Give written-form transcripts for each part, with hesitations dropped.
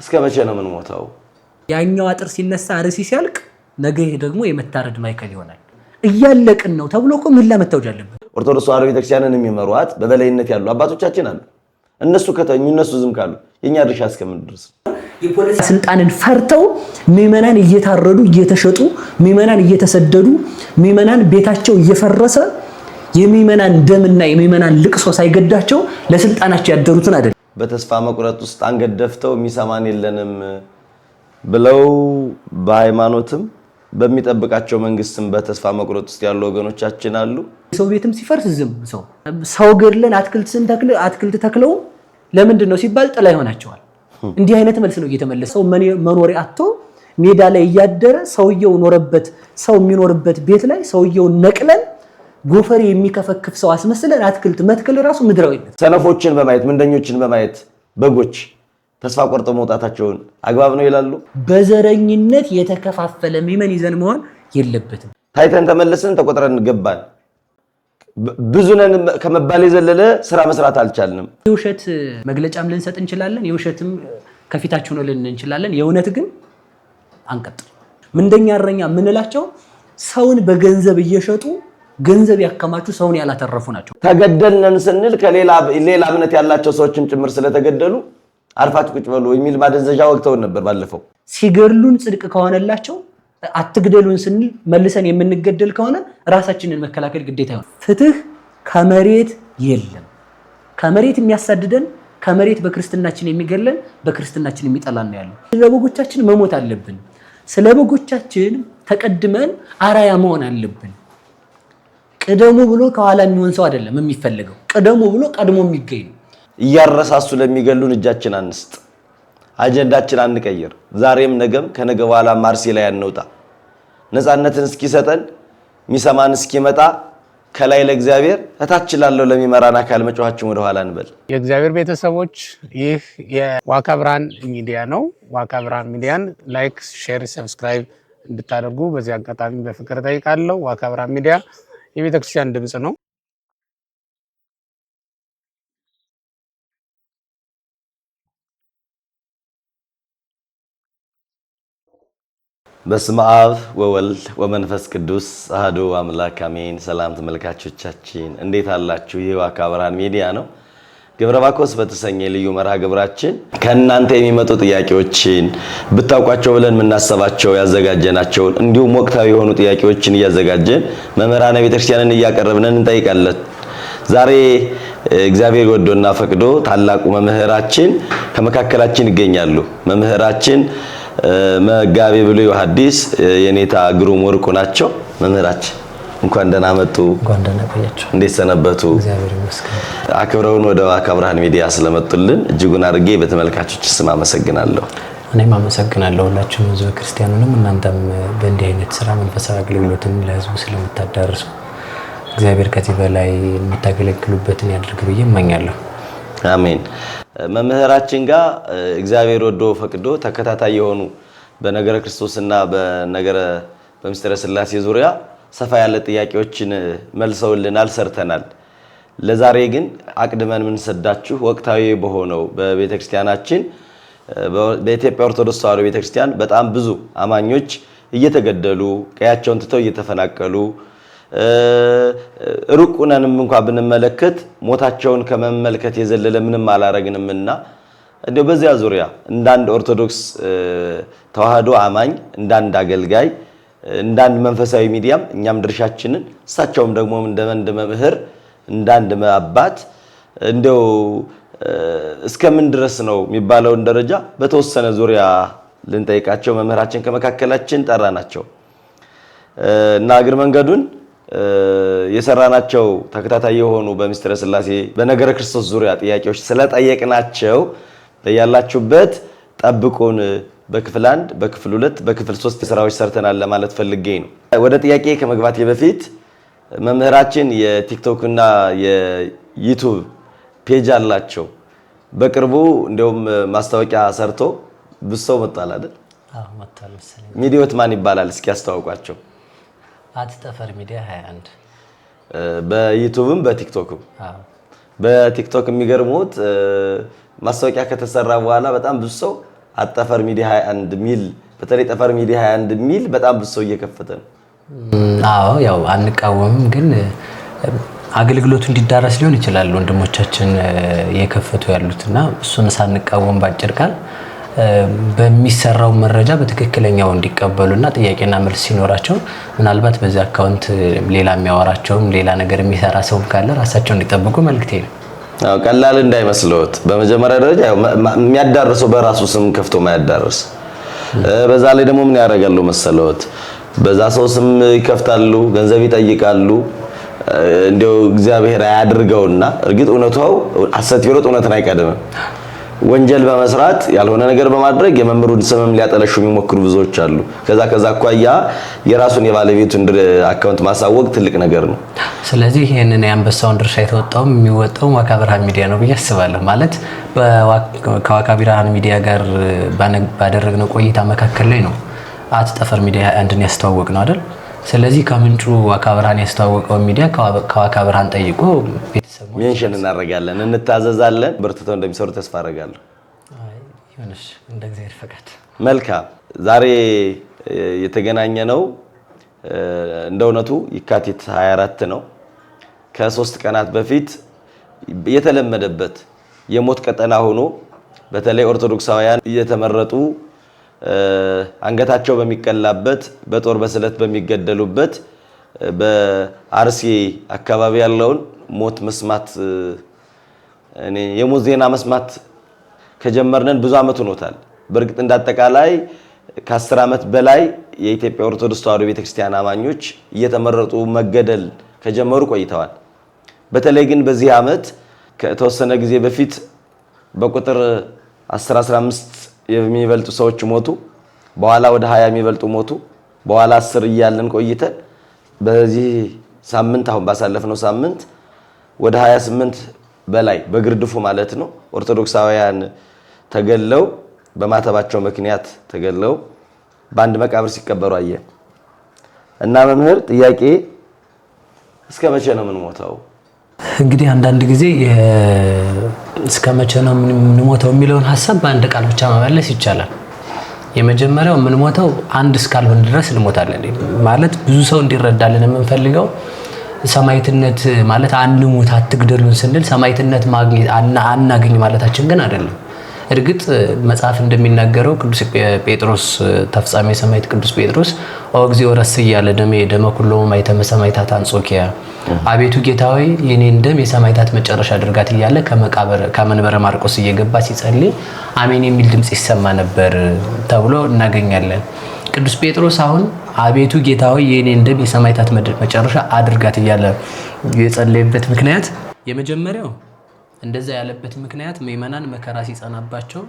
እስከመቼ ነው ምን ሞታው? ያኛው አጥር ሲነሳ አርሲ ሲያልቅ ነገ ይሄ ደግሞ የመታረድ ማይከል ይሆናል። እያለቅን ነው ተብሎ እኮ ምን ለመታወጅ አለበት? ኦርቶዶክስ ተዋሕዶ ቤተክርስቲያንን የሚመሩት በበላይነት ያሉ አባቶቻችን አሉ። እነሱ ከተኙ እነሱ ዝም ካሉ የኛ ድርሻ እስከምን ድረስ? የፖለቲካ ስልጣንን ፈርተው ምዕመናን እየታረዱ እየተሸጡ ምዕመናን እየተሰደዱ ምዕመናን ቤታቸው እየፈረሰ የምዕመናን ደምና የምዕመናን ልቅሶ ሳይገዳቸው ለስልጣናቸው ያደሩትን አይደል? በተስፋ መቁረጥ ውስጥ አንገደፍተው የሚሰማን የለንም ብለው በሃይማኖትም በሚጠብቃቸው መንግስትም በተስፋ መቁረጥ ውስጥ ያሉ ወገኖቻችን አሉ። ሰው ቤትም ሲፈርስ ዝም ሰው ገድለን አትክልት ተክለው ለምንድን ነው ሲባል ጥላ ይሆናቸዋል። እንዲህ አይነት መልስ ነው እየተመለሰው መኖሪያ አጥቶ ሜዳ ላይ እያደረ ሰውየው ኖረበት ሰው የሚኖርበት ቤት ላይ ሰውየው ነቅለን ጎፈሬ የሚከፈክፍ ሰው አስመስለን አትክልት መትከል ራሱ ምድራዊነት። ሰነፎችን በማየት ምንደኞችን በማየት በጎች ተስፋ ቆርጠው መውጣታቸውን አግባብ ነው ይላሉ። በዘረኝነት የተከፋፈለ ምዕመን ይዘን መሆን የለበትም። ታይተን ተመለስን ተቆጥረን ገባን ብዙ ነን ከመባል የዘለለ ስራ መስራት አልቻልንም። የውሸት መግለጫም ልንሰጥ እንችላለን፣ የውሸትም ከፊታችሁ ነው ልን እንችላለን። የእውነት ግን አንቀጥል። ምንደኛ እረኛ ምንላቸው ሰውን በገንዘብ እየሸጡ ገንዘብ ያከማቹ ሰውን ያላተረፉ ናቸው። ተገደልነን ስንል ከሌላ እምነት ያላቸው ሰዎችም ጭምር ስለተገደሉ አርፋችሁ ቁጭ በሉ የሚል ማደንዘዣ ወቅተውን ነበር ባለፈው። ሲገድሉን ጽድቅ ከሆነላቸው አትግደሉን ስንል መልሰን የምንገደል ከሆነ ራሳችንን መከላከል ግዴታ ይሆናል። ፍትህ ከመሬት የለም። ከመሬት የሚያሳድደን ከመሬት በክርስትናችን የሚገለን በክርስትናችን የሚጠላን ነው ያለው። ስለ በጎቻችን መሞት አለብን። ስለ በጎቻችን ተቀድመን አራያ መሆን አለብን። ቀደሙ ብሎ ከኋላ የሚሆን ሰው አይደለም የሚፈልገው። ቀደሙ ብሎ ቀድሞ የሚገኝ ነው። እያረሳሱ ለሚገሉን እጃችን አንስጥ፣ አጀንዳችን አንቀይር። ዛሬም ነገም ከነገ በኋላ ማርሴ ላይ አንውጣ። ነፃነትን እስኪሰጠን ሚሰማን እስኪመጣ ከላይ ለእግዚአብሔር እታች ላለው ለሚመራን አካል መጮሃችን ወደ ኋላ እንበል። የእግዚአብሔር ቤተሰቦች ይህ የዋካ ብርሃን ሚዲያ ነው። ዋካ ብርሃን ሚዲያን ላይክ፣ ሼር፣ ሰብስክራይብ እንድታደርጉ በዚህ አጋጣሚ በፍቅር ጠይቃለሁ። ዋካ ብርሃን ሚዲያ የቤተክርስቲያን ድምጽ ነው። በስመ አብ ወወልድ ወመንፈስ ቅዱስ አሐዱ አምላክ አሜን። ሰላም ተመልካቾቻችን እንዴት አላችሁ? ይህ ዋካ ብርሃን ሚዲያ ነው። ገብረ ባኮስ በተሰኘ ልዩ መርሃ ግብራችን ከእናንተ የሚመጡ ጥያቄዎችን ብታውቋቸው ብለን የምናስባቸው ያዘጋጀናቸውን እንዲሁም ወቅታዊ የሆኑ ጥያቄዎችን እያዘጋጀን መምህራነ ቤተክርስቲያንን እያቀረብን እንጠይቃለን። ዛሬ እግዚአብሔር ወዶና ፈቅዶ ታላቁ መምህራችን ከመካከላችን ይገኛሉ። መምህራችን መጋቤ ብሉይ ወሐዲስ የኔታ ግሩም ወርቁ ናቸው። መምህራችን እንኳን ደህና መጡ። እንኳን ደህና ቆያችሁ። እንዴት ሰነበቱ? እግዚአብሔር ይመስገን። አክብረውን ወደ ዋካ ብርሃን ሚዲያ ስለመጡልን እጅጉን አድርጌ በተመልካቾች ስም አመሰግናለሁ። እኔም አመሰግናለሁ ሁላችሁም ህዝበ ክርስቲያኑንም እናንተም በእንዲህ አይነት ስራ መንፈሳዊ አገልግሎትን ለህዝቡ ስለምታዳርሱ እግዚአብሔር ከዚህ በላይ የምታገለግሉበትን ያድርግ ብዬ እመኛለሁ። አሜን። መምህራችን ጋር እግዚአብሔር ወዶ ፈቅዶ ተከታታይ የሆኑ በነገረ ክርስቶስና በምስጢረ ሥላሴ ዙሪያ ሰፋ ያለ ጥያቄዎችን መልሰውልናል፣ ሰርተናል። ለዛሬ ግን አቅድመን የምንሰዳችሁ ወቅታዊ በሆነው በቤተክርስቲያናችን በኢትዮጵያ ኦርቶዶክስ ተዋሕዶ ቤተክርስቲያን በጣም ብዙ አማኞች እየተገደሉ ቀያቸውን ትተው እየተፈናቀሉ ሩቁነንም እንኳን ብንመለከት ሞታቸውን ከመመልከት የዘለለ ምንም አላረግንምና እንደው በዚያ ዙሪያ እንዳንድ ኦርቶዶክስ ተዋሕዶ አማኝ እንዳንድ አገልጋይ እንዳንድ መንፈሳዊ ሚዲያም እኛም ድርሻችንን እሳቸውም ደግሞ እንደ መምህር እንዳንድ አባት እንደው እስከምን ድረስ ነው የሚባለውን ደረጃ በተወሰነ ዙሪያ ልንጠይቃቸው መምህራችን ከመካከላችን ጠራናቸው እና እግር መንገዱን የሰራናቸው ተከታታይ የሆኑ በምስጢረ ሥላሴ በነገረ ክርስቶስ ዙሪያ ጥያቄዎች ስለጠየቅናቸው በያላችሁበት ጠብቁን። በክፍል 1 በክፍል 2 በክፍል 3 ስራዎች ሰርተናል ለማለት ፈልጌ ነው። ወደ ጥያቄ ከመግባቴ በፊት መምህራችን የቲክቶክ እና የዩቲዩብ ፔጅ አላቸው። በቅርቡ እንደውም ማስታወቂያ ሰርቶ ብሰው መጣል አይደል? አዎ መጣል መሰለኝ። ሚዲያት ማን ይባላል? እስኪ ያስተዋውቋቸው። አትጠፈር ሚዲያ 21 በዩቲዩብም በቲክቶክም። አዎ በቲክቶክ የሚገርሙት ማስታወቂያ ከተሰራ በኋላ በጣም ብዙ ሰው አጠፈር ሚዲያ 21 ሚል በተለይ ጠፈር ሚዲያ 21 ሚል በጣም ብዙ ሰው እየከፈተ ነው። አዎ ያው አንቃወምም፣ ግን አገልግሎቱ እንዲዳረስ ሊሆን ይችላል ወንድሞቻችን የከፈቱ ያሉትና እሱን ሳንቃወም ባጭር ቃል በሚሰራው መረጃ በትክክለኛው እንዲቀበሉና ጥያቄና መልስ ሲኖራቸው ምናልባት በዚህ አካውንት ሌላ የሚያወራቸውም ሌላ ነገር የሚሰራ ሰው ካለ ራሳቸው እንዲጠብቁ መልክቴ ነው። አዎ ቀላል እንዳይመስልዎት። በመጀመሪያ ደረጃ የሚያዳርሰው በራሱ ስም ከፍቶ ማያዳርስ፣ በዛ ላይ ደግሞ ምን ያደርጋሉ መሰለዎት? በዛ ሰው ስም ይከፍታሉ፣ ገንዘብ ይጠይቃሉ። እንደው እግዚአብሔር አያድርገውና እርግጥ እውነታው ሐሰት ይሮጥ እውነትን አይቀድምም። ወንጀል በመስራት ያልሆነ ነገር በማድረግ የመምህሩን ስምም ሊያጠለሹ የሚሞክሩ ብዙዎች አሉ። ከዛ አኳያ የራሱን የባለቤቱን አካውንት ማሳወቅ ትልቅ ነገር ነው። ስለዚህ ይሄንን የአንበሳውን ድርሻ የተወጣውም የሚወጣው ዋካ ብርሃን ሚዲያ ነው ብዬ አስባለሁ። ማለት ከዋካ ብርሃን ሚዲያ ጋር ባደረግነው ቆይታ መካከል ላይ ነው ጠፈር ሚዲያ አንድን ያስተዋወቅ ነው አይደል? ስለዚህ ከምንጩ ዋካ ብርሃን ያስተዋወቀው ሚዲያ ከዋካ ብርሃን ጠይቆ ቤተሰቡ ሜንሽን እናደርጋለን፣ እንታዘዛለን። በርትተው እንደሚሰሩ ተስፋ አደርጋለሁ። ይሁንሽ እንደ እግዚአብሔር ፈቃድ። መልካም። ዛሬ የተገናኘ ነው እንደ እውነቱ የካቲት 24 ነው። ከ3 ቀናት በፊት የተለመደበት የሞት ቀጠና ሆኖ በተለይ ኦርቶዶክሳውያን እየተመረጡ አንገታቸው በሚቀላበት በጦር በስለት በሚገደሉበት በአርሲ አካባቢ ያለውን ሞት መስማት የሞት ዜና መስማት ከጀመርነን ብዙ አመት ሆኖታል። በእርግጥ እንዳጠቃላይ ከ10 አመት በላይ የኢትዮጵያ ኦርቶዶክስ ተዋሕዶ ቤተክርስቲያን አማኞች እየተመረጡ መገደል ከጀመሩ ቆይተዋል። በተለይ ግን በዚህ አመት ከተወሰነ ጊዜ በፊት በቁጥር 10-15 የሚበልጡ ሰዎች ሞቱ። በኋላ ወደ 20 የሚበልጡ ሞቱ። በኋላ 10 እያልን ቆይተን በዚህ ሳምንት አሁን ባሳለፍነው ሳምንት ወደ 28 በላይ በግርድፉ ማለት ነው ኦርቶዶክሳውያን ተገለው በማተባቸው ምክንያት ተገለው በአንድ መቃብር ሲቀበሩ አየን እና መምህር ጥያቄ እስከ መቼ ነው የምንሞተው? እንግዲህ አንዳንድ ጊዜ እስከ መቼ ነው የምንሞተው የሚለውን ሐሳብ በአንድ ቃል ብቻ መመለስ ይቻላል። የመጀመሪያው የምንሞተው አንድ እስካልሆነ ድረስ እንሞታለን ማለት ብዙ ሰው እንዲረዳልን የምንፈልገው ሰማዕትነት ማለት አንሙት አትግደሉን ስንል ሰማዕትነት ማግኘት አናገኝ ማለታችን ግን አይደለም። እርግጥ መጽሐፍ እንደሚናገረው ቅዱስ ጴጥሮስ ተፍጻሜ ሰማዕት ቅዱስ ጴጥሮስ ኦግዚኦ ረስያ ለደሜ ደመ ኩሎሙ ማይተመ ሰማዕታት አንጾኪያ አቤቱ ጌታ ሆይ የኔን ደም የሰማዕታት መጨረሻ አድርጋት እያለ ከመንበረ ማርቆስ እየገባ ሲጸልይ አሜን የሚል ድምጽ ይሰማ ነበር ተብሎ እናገኛለን። ቅዱስ ጴጥሮስ አሁን አቤቱ ጌታ ሆይ የኔን ደም የሰማዕታት መጨረሻ አድርጋት እያለ የጸለየበት ምክንያት የመጀመሪያው እንደዛ ያለበት ምክንያት ምእመናን መከራ ሲጸናባቸው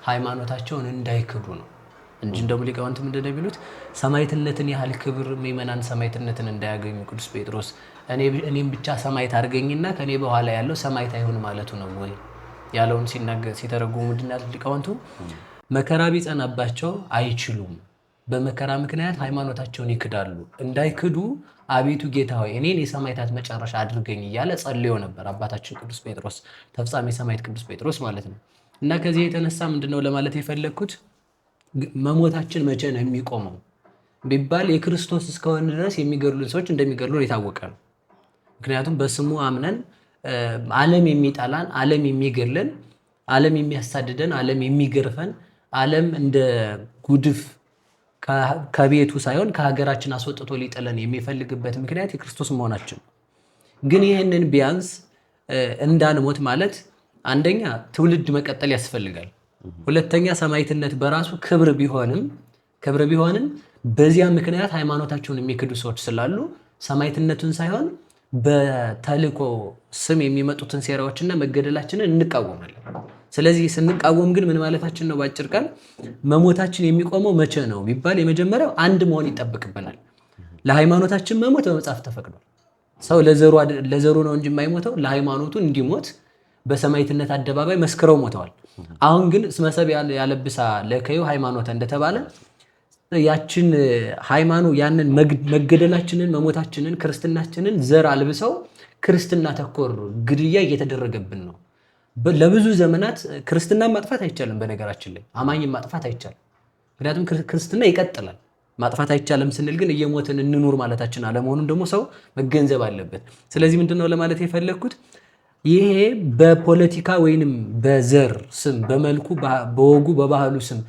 ሃይማኖታቸውን እንዳይክዱ ነው እንጂ እንደውም ሊቃውንት ምንድን ነው የሚሉት? ሰማዕትነትን ያህል ክብር ምእመናን ሰማዕትነትን እንዳያገኙ ቅዱስ ጴጥሮስ እኔም ብቻ ሰማዕት አድርገኝና ከኔ በኋላ ያለው ሰማዕት አይሆን ማለቱ ነው ወይ ያለውን ሲተረጉሙ ምንድን ነው ሊቃውንቱ? መከራ ቢጸናባቸው አይችሉም፣ በመከራ ምክንያት ሃይማኖታቸውን ይክዳሉ። እንዳይክዱ አቤቱ ጌታ ሆይ እኔን የሰማዕታት መጨረሻ አድርገኝ እያለ ጸልዮ ነበር አባታችን ቅዱስ ጴጥሮስ ተፍጻሜ ሰማዕት ቅዱስ ጴጥሮስ ማለት ነው። እና ከዚህ የተነሳ ምንድነው ለማለት የፈለግኩት መሞታችን መቼ ነው የሚቆመው ቢባል የክርስቶስ እስከሆነ ድረስ የሚገድሉን ሰዎች እንደሚገድሉን የታወቀ ነው። ምክንያቱም በስሙ አምነን ዓለም የሚጣላን፣ ዓለም የሚገድለን፣ ዓለም የሚያሳድደን፣ ዓለም የሚገርፈን፣ ዓለም እንደ ጉድፍ ከቤቱ ሳይሆን ከሀገራችን አስወጥቶ ሊጥለን የሚፈልግበት ምክንያት የክርስቶስ መሆናችን። ግን ይህንን ቢያንስ እንዳንሞት ማለት አንደኛ ትውልድ መቀጠል ያስፈልጋል። ሁለተኛ ሰማዕትነት በራሱ ክብር ቢሆንም በዚያ ምክንያት ሃይማኖታቸውን የሚክዱ ሰዎች ስላሉ ሰማዕትነቱን ሳይሆን በተልእኮ ስም የሚመጡትን ሴራዎችና መገደላችንን እንቃወማለን። ስለዚህ ስንቃወም ግን ምን ማለታችን ነው? ባጭር ቃል መሞታችን የሚቆመው መቼ ነው ቢባል የመጀመሪያው አንድ መሆን ይጠበቅብናል። ለሃይማኖታችን መሞት በመጽሐፍ ተፈቅዷል። ሰው ለዘሩ ነው እንጂ የማይሞተው ለሃይማኖቱ እንዲሞት በሰማዕትነት አደባባይ መስክረው ሞተዋል። አሁን ግን እስመ ሰብእ ያለብሳ ለከዩ ሃይማኖተ እንደተባለ ያችን ሃይማኖት ያንን መገደላችንን መሞታችንን ክርስትናችንን ዘር አልብሰው ክርስትና ተኮር ግድያ እየተደረገብን ነው። ለብዙ ዘመናት ክርስትና ማጥፋት አይቻልም። በነገራችን ላይ አማኝን ማጥፋት አይቻልም። ምክንያቱም ክርስትና ይቀጥላል። ማጥፋት አይቻልም ስንል ግን እየሞትን እንኑር ማለታችን አለመሆኑን ደግሞ ሰው መገንዘብ አለበት። ስለዚህ ምንድነው ለማለት የፈለኩት ይሄ በፖለቲካ ወይንም በዘር ስም በመልኩ በወጉ በባህሉ ስም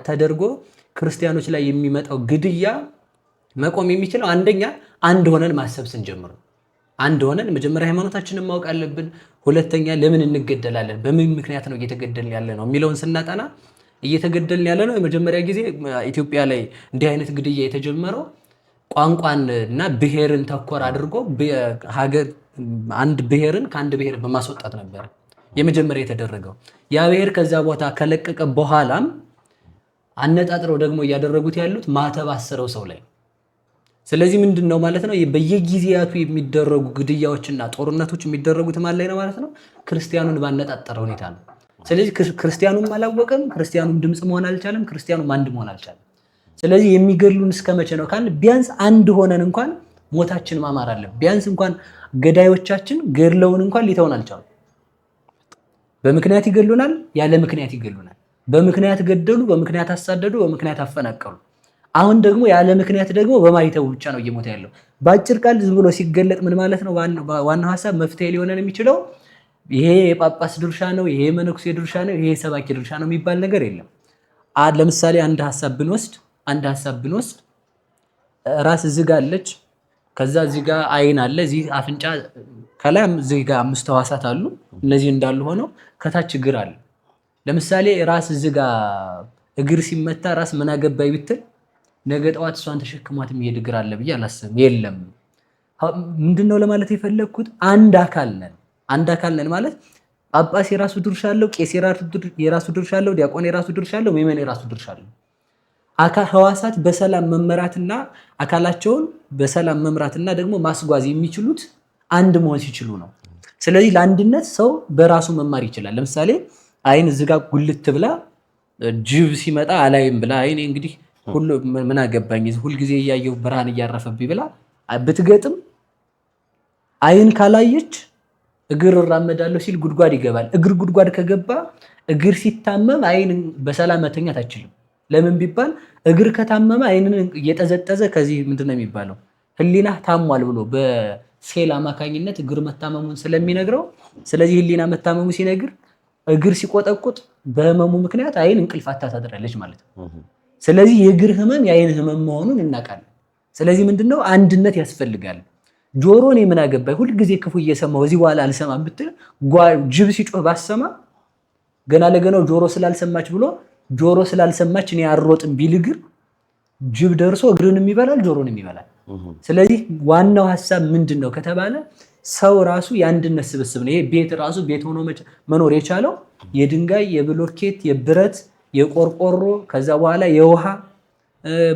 ተደርጎ ክርስቲያኖች ላይ የሚመጣው ግድያ መቆም የሚችለው አንደኛ አንድ ሆነን ማሰብ ስንጀምር፣ አንድ ሆነን መጀመሪያ ሃይማኖታችንን ማወቅ አለብን። ሁለተኛ ለምን እንገደላለን፣ በምን ምክንያት ነው እየተገደልን ያለ ነው የሚለውን ስናጠና እየተገደልን ያለ ነው የመጀመሪያ ጊዜ ኢትዮጵያ ላይ እንዲህ አይነት ግድያ የተጀመረው ቋንቋን እና ብሔርን ተኮር አድርጎ ሀገር አንድ ብሔርን ከአንድ ብሔር በማስወጣት ነበር የመጀመሪያ የተደረገው። ያ ብሔር ከዛ ቦታ ከለቀቀ በኋላም አነጣጥረው ደግሞ እያደረጉት ያሉት ማተብ አስረው ሰው ላይ። ስለዚህ ምንድነው ማለት ነው በየጊዜያቱ የሚደረጉ ግድያዎችና ጦርነቶች የሚደረጉት ማን ላይ ነው ማለት ነው? ክርስቲያኑን ባነጣጠረ ሁኔታ ነው። ስለዚህ ክርስቲያኑም አላወቀም፣ ክርስቲያኑም ድምፅ መሆን አልቻለም፣ ክርስቲያኑም አንድ መሆን አልቻለም። ስለዚህ የሚገድሉን እስከመቼ ነው ካልን ቢያንስ አንድ ሆነን እንኳን ሞታችን ማማር አለብን። ቢያንስ እንኳን ገዳዮቻችን ገድለውን እንኳን ሊተውን አልቻሉም። በምክንያት ይገሉናል፣ ያለ ምክንያት ይገሉናል። በምክንያት ገደሉ፣ በምክንያት አሳደዱ፣ በምክንያት አፈናቀሉ። አሁን ደግሞ ያለ ምክንያት ደግሞ በማይተው ብቻ ነው እየሞተ ያለው። በአጭር ቃል ዝም ብሎ ሲገለጥ ምን ማለት ነው? ዋናው ሀሳብ መፍትሄ ሊሆነን የሚችለው ይሄ የጳጳስ ድርሻ ነው፣ ይሄ የመነኩሴ ድርሻ ነው፣ ይሄ የሰባኪ ድርሻ ነው የሚባል ነገር የለም። ለምሳሌ አንድ ሀሳብ ብንወስድ ራስ እዚህ ጋር አለች፣ ከዛ እዚህ ጋር አይን አለ፣ እዚህ አፍንጫ፣ ከላይ እዚህ ጋር 5 ሕዋሳት አሉ። እነዚህ እንዳሉ ሆነው ከታች እግር አለ። ለምሳሌ ራስ እዚህ ጋር እግር ሲመታ ራስ ምን አገባኝ ብትል ነገ ጠዋት እሷን ተሸክሟት የሚሄድ እግር አለ ብዬ አላስብም። የለም። ምንድነው ለማለት የፈለግኩት አንድ አካል ነን ማለት ጳጳስ የራሱ ድርሻ አለው፣ ቄስ የራሱ ድርሻ አለው፣ ዲያቆን የራሱ ድርሻ አለው፣ ምዕመን የራሱ ድርሻ አለው። ሕዋሳት በሰላም መመራትና አካላቸውን በሰላም መምራትና ደግሞ ማስጓዝ የሚችሉት አንድ መሆን ሲችሉ ነው። ስለዚህ ለአንድነት ሰው በራሱ መማር ይችላል። ለምሳሌ አይን እዚህ ጋር ጉልት ብላ ጅብ ሲመጣ አላይም ብላ አይኔ እንግዲህ ሁሉ ምን አገባኝ ሁልጊዜ እያየሁ ብርሃን እያረፈብኝ ብላ ብትገጥም አይን ካላየች እግር እራመዳለሁ ሲል ጉድጓድ ይገባል። እግር ጉድጓድ ከገባ እግር ሲታመም አይን በሰላም መተኛት አይችልም። ለምን ቢባል እግር ከታመመ አይንን እየጠዘጠዘ ከዚህ ምንድነው የሚባለው ህሊና ታሟል ብሎ በሴል አማካኝነት እግር መታመሙን ስለሚነግረው፣ ስለዚህ ህሊና መታመሙ ሲነግር እግር ሲቆጠቁጥ በህመሙ ምክንያት አይን እንቅልፍ አታሳድራለች ማለት ነው። ስለዚህ የእግር ህመም የአይን ህመም መሆኑን እናውቃለን። ስለዚህ ምንድነው አንድነት ያስፈልጋል። ጆሮ እኔ ምን አገባኝ ሁልጊዜ ክፉ እየሰማሁ እዚህ በኋላ አልሰማም ብትል ጅብ ሲጮህ ባሰማ ገና ለገናው ጆሮ ስላልሰማች ብሎ ጆሮ ስላልሰማች እኔ አልሮጥም ቢል እግር ጅብ ደርሶ እግርንም ይበላል ጆሮንም ይበላል። ስለዚህ ዋናው ሐሳብ ምንድነው ከተባለ ሰው ራሱ የአንድነት ስብስብ ነው። ይሄ ቤት ራሱ ቤት ሆኖ መኖር የቻለው የድንጋይ፣ የብሎኬት፣ የብረት፣ የቆርቆሮ ከዛ በኋላ የውሃ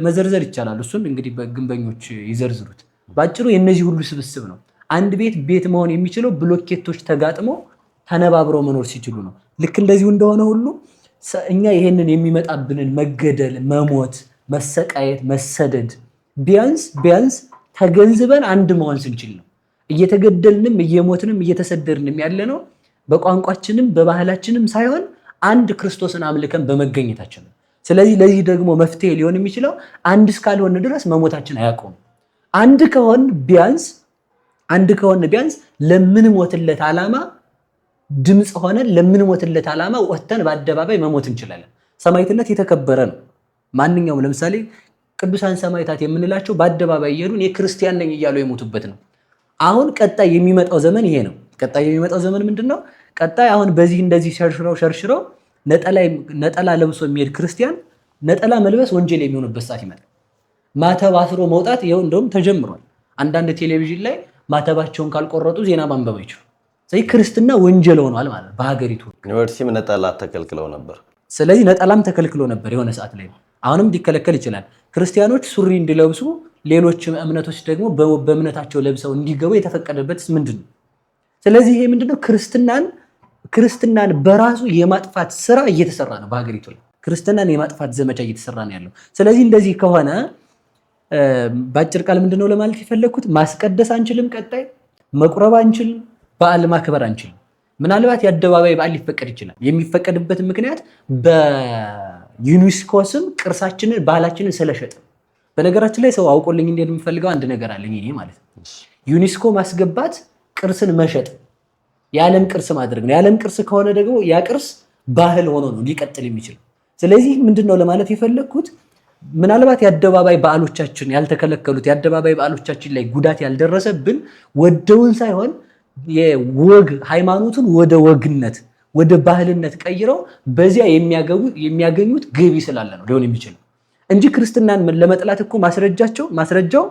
መዘርዘር ይቻላል። እሱን እንግዲህ በግንበኞች ይዘርዝሩት። ባጭሩ የነዚህ ሁሉ ስብስብ ነው። አንድ ቤት መሆን የሚችለው ብሎኬቶች ተጋጥመው ተነባብረው መኖር ሲችሉ ነው። ልክ እንደዚሁ እንደሆነ ሁሉ እኛ ይሄንን የሚመጣብንን መገደል፣ መሞት፣ መሰቃየት፣ መሰደድ ቢያንስ ተገንዝበን አንድ መሆን ስንችል ነው። እየተገደልንም እየሞትንም እየተሰደድንም ያለ ነው በቋንቋችንም በባህላችንም ሳይሆን አንድ ክርስቶስን አምልከን በመገኘታችን ነው። ስለዚህ ለዚህ ደግሞ መፍትሄ ሊሆን የሚችለው አንድ እስካልሆን ድረስ መሞታችን አያቆም። አንድ ከሆን ቢያንስ ለምንሞትለት ዓላማ ድምፅ ሆነን ለምንሞትለት ዓላማ ወጥተን በአደባባይ መሞት እንችላለን። ሰማዕትነት የተከበረ ነው። ማንኛውም ለምሳሌ ቅዱሳን ሰማዕታት የምንላቸው በአደባባይ እየሄዱ እኔ ክርስቲያን ነኝ እያሉ የሞቱበት ነው። አሁን ቀጣይ የሚመጣው ዘመን ይሄ ነው። ቀጣይ የሚመጣው ዘመን ምንድነው? ቀጣይ አሁን በዚህ እንደዚህ ሸርሽረው ነጠላ ለብሶ የሚሄድ ክርስቲያን ነጠላ መልበስ ወንጀል የሚሆንበት ሰዓት ይመጣል። ማተብ አስሮ መውጣት ይኸው እንደውም ተጀምሯል። አንዳንድ ቴሌቪዥን ላይ ማተባቸውን ካልቆረጡ ዜና ማንበብ አይችሉም። ስለዚህ ክርስትና ወንጀል ሆኗል ማለት በሀገሪቱ። ዩኒቨርሲቲም ነጠላ ተከልክለው ነበር። ስለዚህ ነጠላም ተከልክሎ ነበር የሆነ ሰዓት ላይ። አሁንም ሊከለከል ይችላል። ክርስቲያኖች ሱሪ እንዲለብሱ፣ ሌሎች እምነቶች ደግሞ በእምነታቸው ለብሰው እንዲገቡ የተፈቀደበት ምንድን ነው? ስለዚህ ይሄ ምንድነው? ክርስትናን በራሱ የማጥፋት ስራ እየተሰራ ነው በሀገሪቱ ላይ። ክርስትናን የማጥፋት ዘመቻ እየተሰራ ነው ያለው። ስለዚህ እንደዚህ ከሆነ በአጭር ቃል ምንድነው ለማለት የፈለግኩት ማስቀደስ አንችልም፣ ቀጣይ መቁረብ አንችልም፣ በዓል ማክበር አንችልም። ምናልባት የአደባባይ በዓል ሊፈቀድ ይችላል። የሚፈቀድበት ምክንያት በዩኔስኮ ስም ቅርሳችንን ባህላችንን ስለሸጠ። በነገራችን ላይ ሰው አውቆልኝ እንዴት የምፈልገው አንድ ነገር አለኝ እኔ ማለት ነው። ዩኔስኮ ማስገባት ቅርስን መሸጥ የዓለም ቅርስ ማድረግ ነው። የዓለም ቅርስ ከሆነ ደግሞ ያ ቅርስ ባህል ሆኖ ነው ሊቀጥል የሚችለው። ስለዚህ ምንድነው ለማለት የፈለግኩት ምናልባት የአደባባይ በዓሎቻችን ያልተከለከሉት የአደባባይ በዓሎቻችን ላይ ጉዳት ያልደረሰብን ወደውን ሳይሆን የወግ ሃይማኖቱን ወደ ወግነት ወደ ባህልነት ቀይረው በዚያ የሚያገኙት ገቢ ስላለ ነው ሊሆን የሚችለው እንጂ ክርስትናን ለመጥላት እኮ ማስረጃው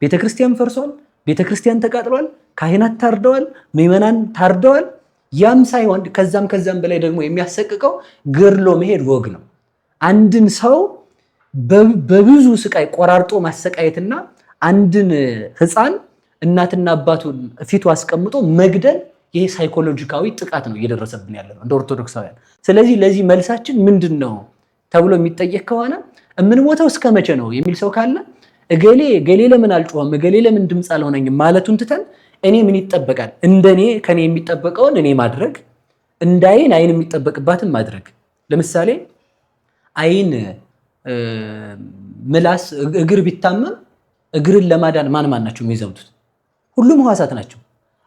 ቤተክርስቲያን ፈርሷል፣ ቤተክርስቲያን ተቃጥሏል፣ ካህናት ታርደዋል፣ ምዕመናን ታርደዋል። ያም ሳይሆን ከዛም በላይ ደግሞ የሚያሰቅቀው ገድሎ መሄድ ወግ ነው። አንድን ሰው በብዙ ስቃይ ቆራርጦ ማሰቃየትና አንድን ሕፃን እናትና አባቱን ፊቱ አስቀምጦ መግደል ይሄ ሳይኮሎጂካዊ ጥቃት ነው እየደረሰብን ያለ ነው እንደ ኦርቶዶክሳውያን። ስለዚህ ለዚህ መልሳችን ምንድን ነው ተብሎ የሚጠየቅ ከሆነ የምንሞተው እስከ መቼ ነው የሚል ሰው ካለ እገሌ ለምን አልጮኸም፣ እገሌ ለምን ድምፅ አልሆነኝም ማለቱን ትተን እኔ ምን ይጠበቃል እንደኔ ከኔ የሚጠበቀውን እኔ ማድረግ፣ እንዳይን አይን የሚጠበቅባትን ማድረግ። ለምሳሌ አይን ምላስ እግር ቢታመም እግርን ለማዳን ማን ናቸው የሚዘምቱት? ሁሉም ሕዋሳት ናቸው።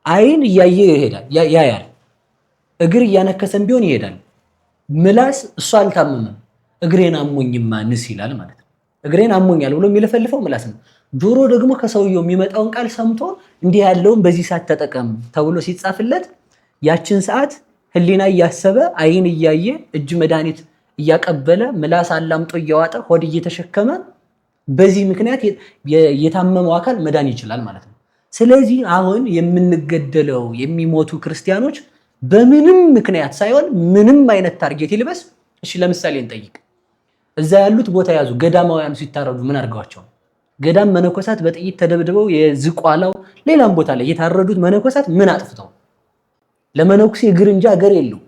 አይን እያየ ይሄዳል ያያል፣ እግር እያነከሰን ቢሆን ይሄዳል። ምላስ እሷ አልታመመም እግሬን አሞኝማ ንስ ይላል ማለት ነው። እግሬን አሞኛል ብሎ የሚለፈልፈው ምላስ ነው። ጆሮ ደግሞ ከሰውየው የሚመጣውን ቃል ሰምቶ እንዲህ ያለውን በዚህ ሰዓት ተጠቀም ተብሎ ሲጻፍለት ያችን ሰዓት ህሊና እያሰበ አይን እያየ እጅ መድኃኒት እያቀበለ ምላስ አላምጦ እያዋጠ ሆድ እየተሸከመ በዚህ ምክንያት የታመመው አካል መዳን ይችላል ማለት ነው። ስለዚህ አሁን የምንገደለው የሚሞቱ ክርስቲያኖች በምንም ምክንያት ሳይሆን ምንም አይነት ታርጌት ይልበስ። እሺ ለምሳሌ እንጠይቅ። እዛ ያሉት ቦታ ያዙ ገዳማውያኑ ሲታረዱ ምን አድርገዋቸው? ገዳም መነኮሳት በጥይት ተደብድበው የዝቋላው ሌላም ቦታ ላይ የታረዱት መነኮሳት ምን አጥፍተው? ለመነኩሴ እግር እንጂ አገር የለው።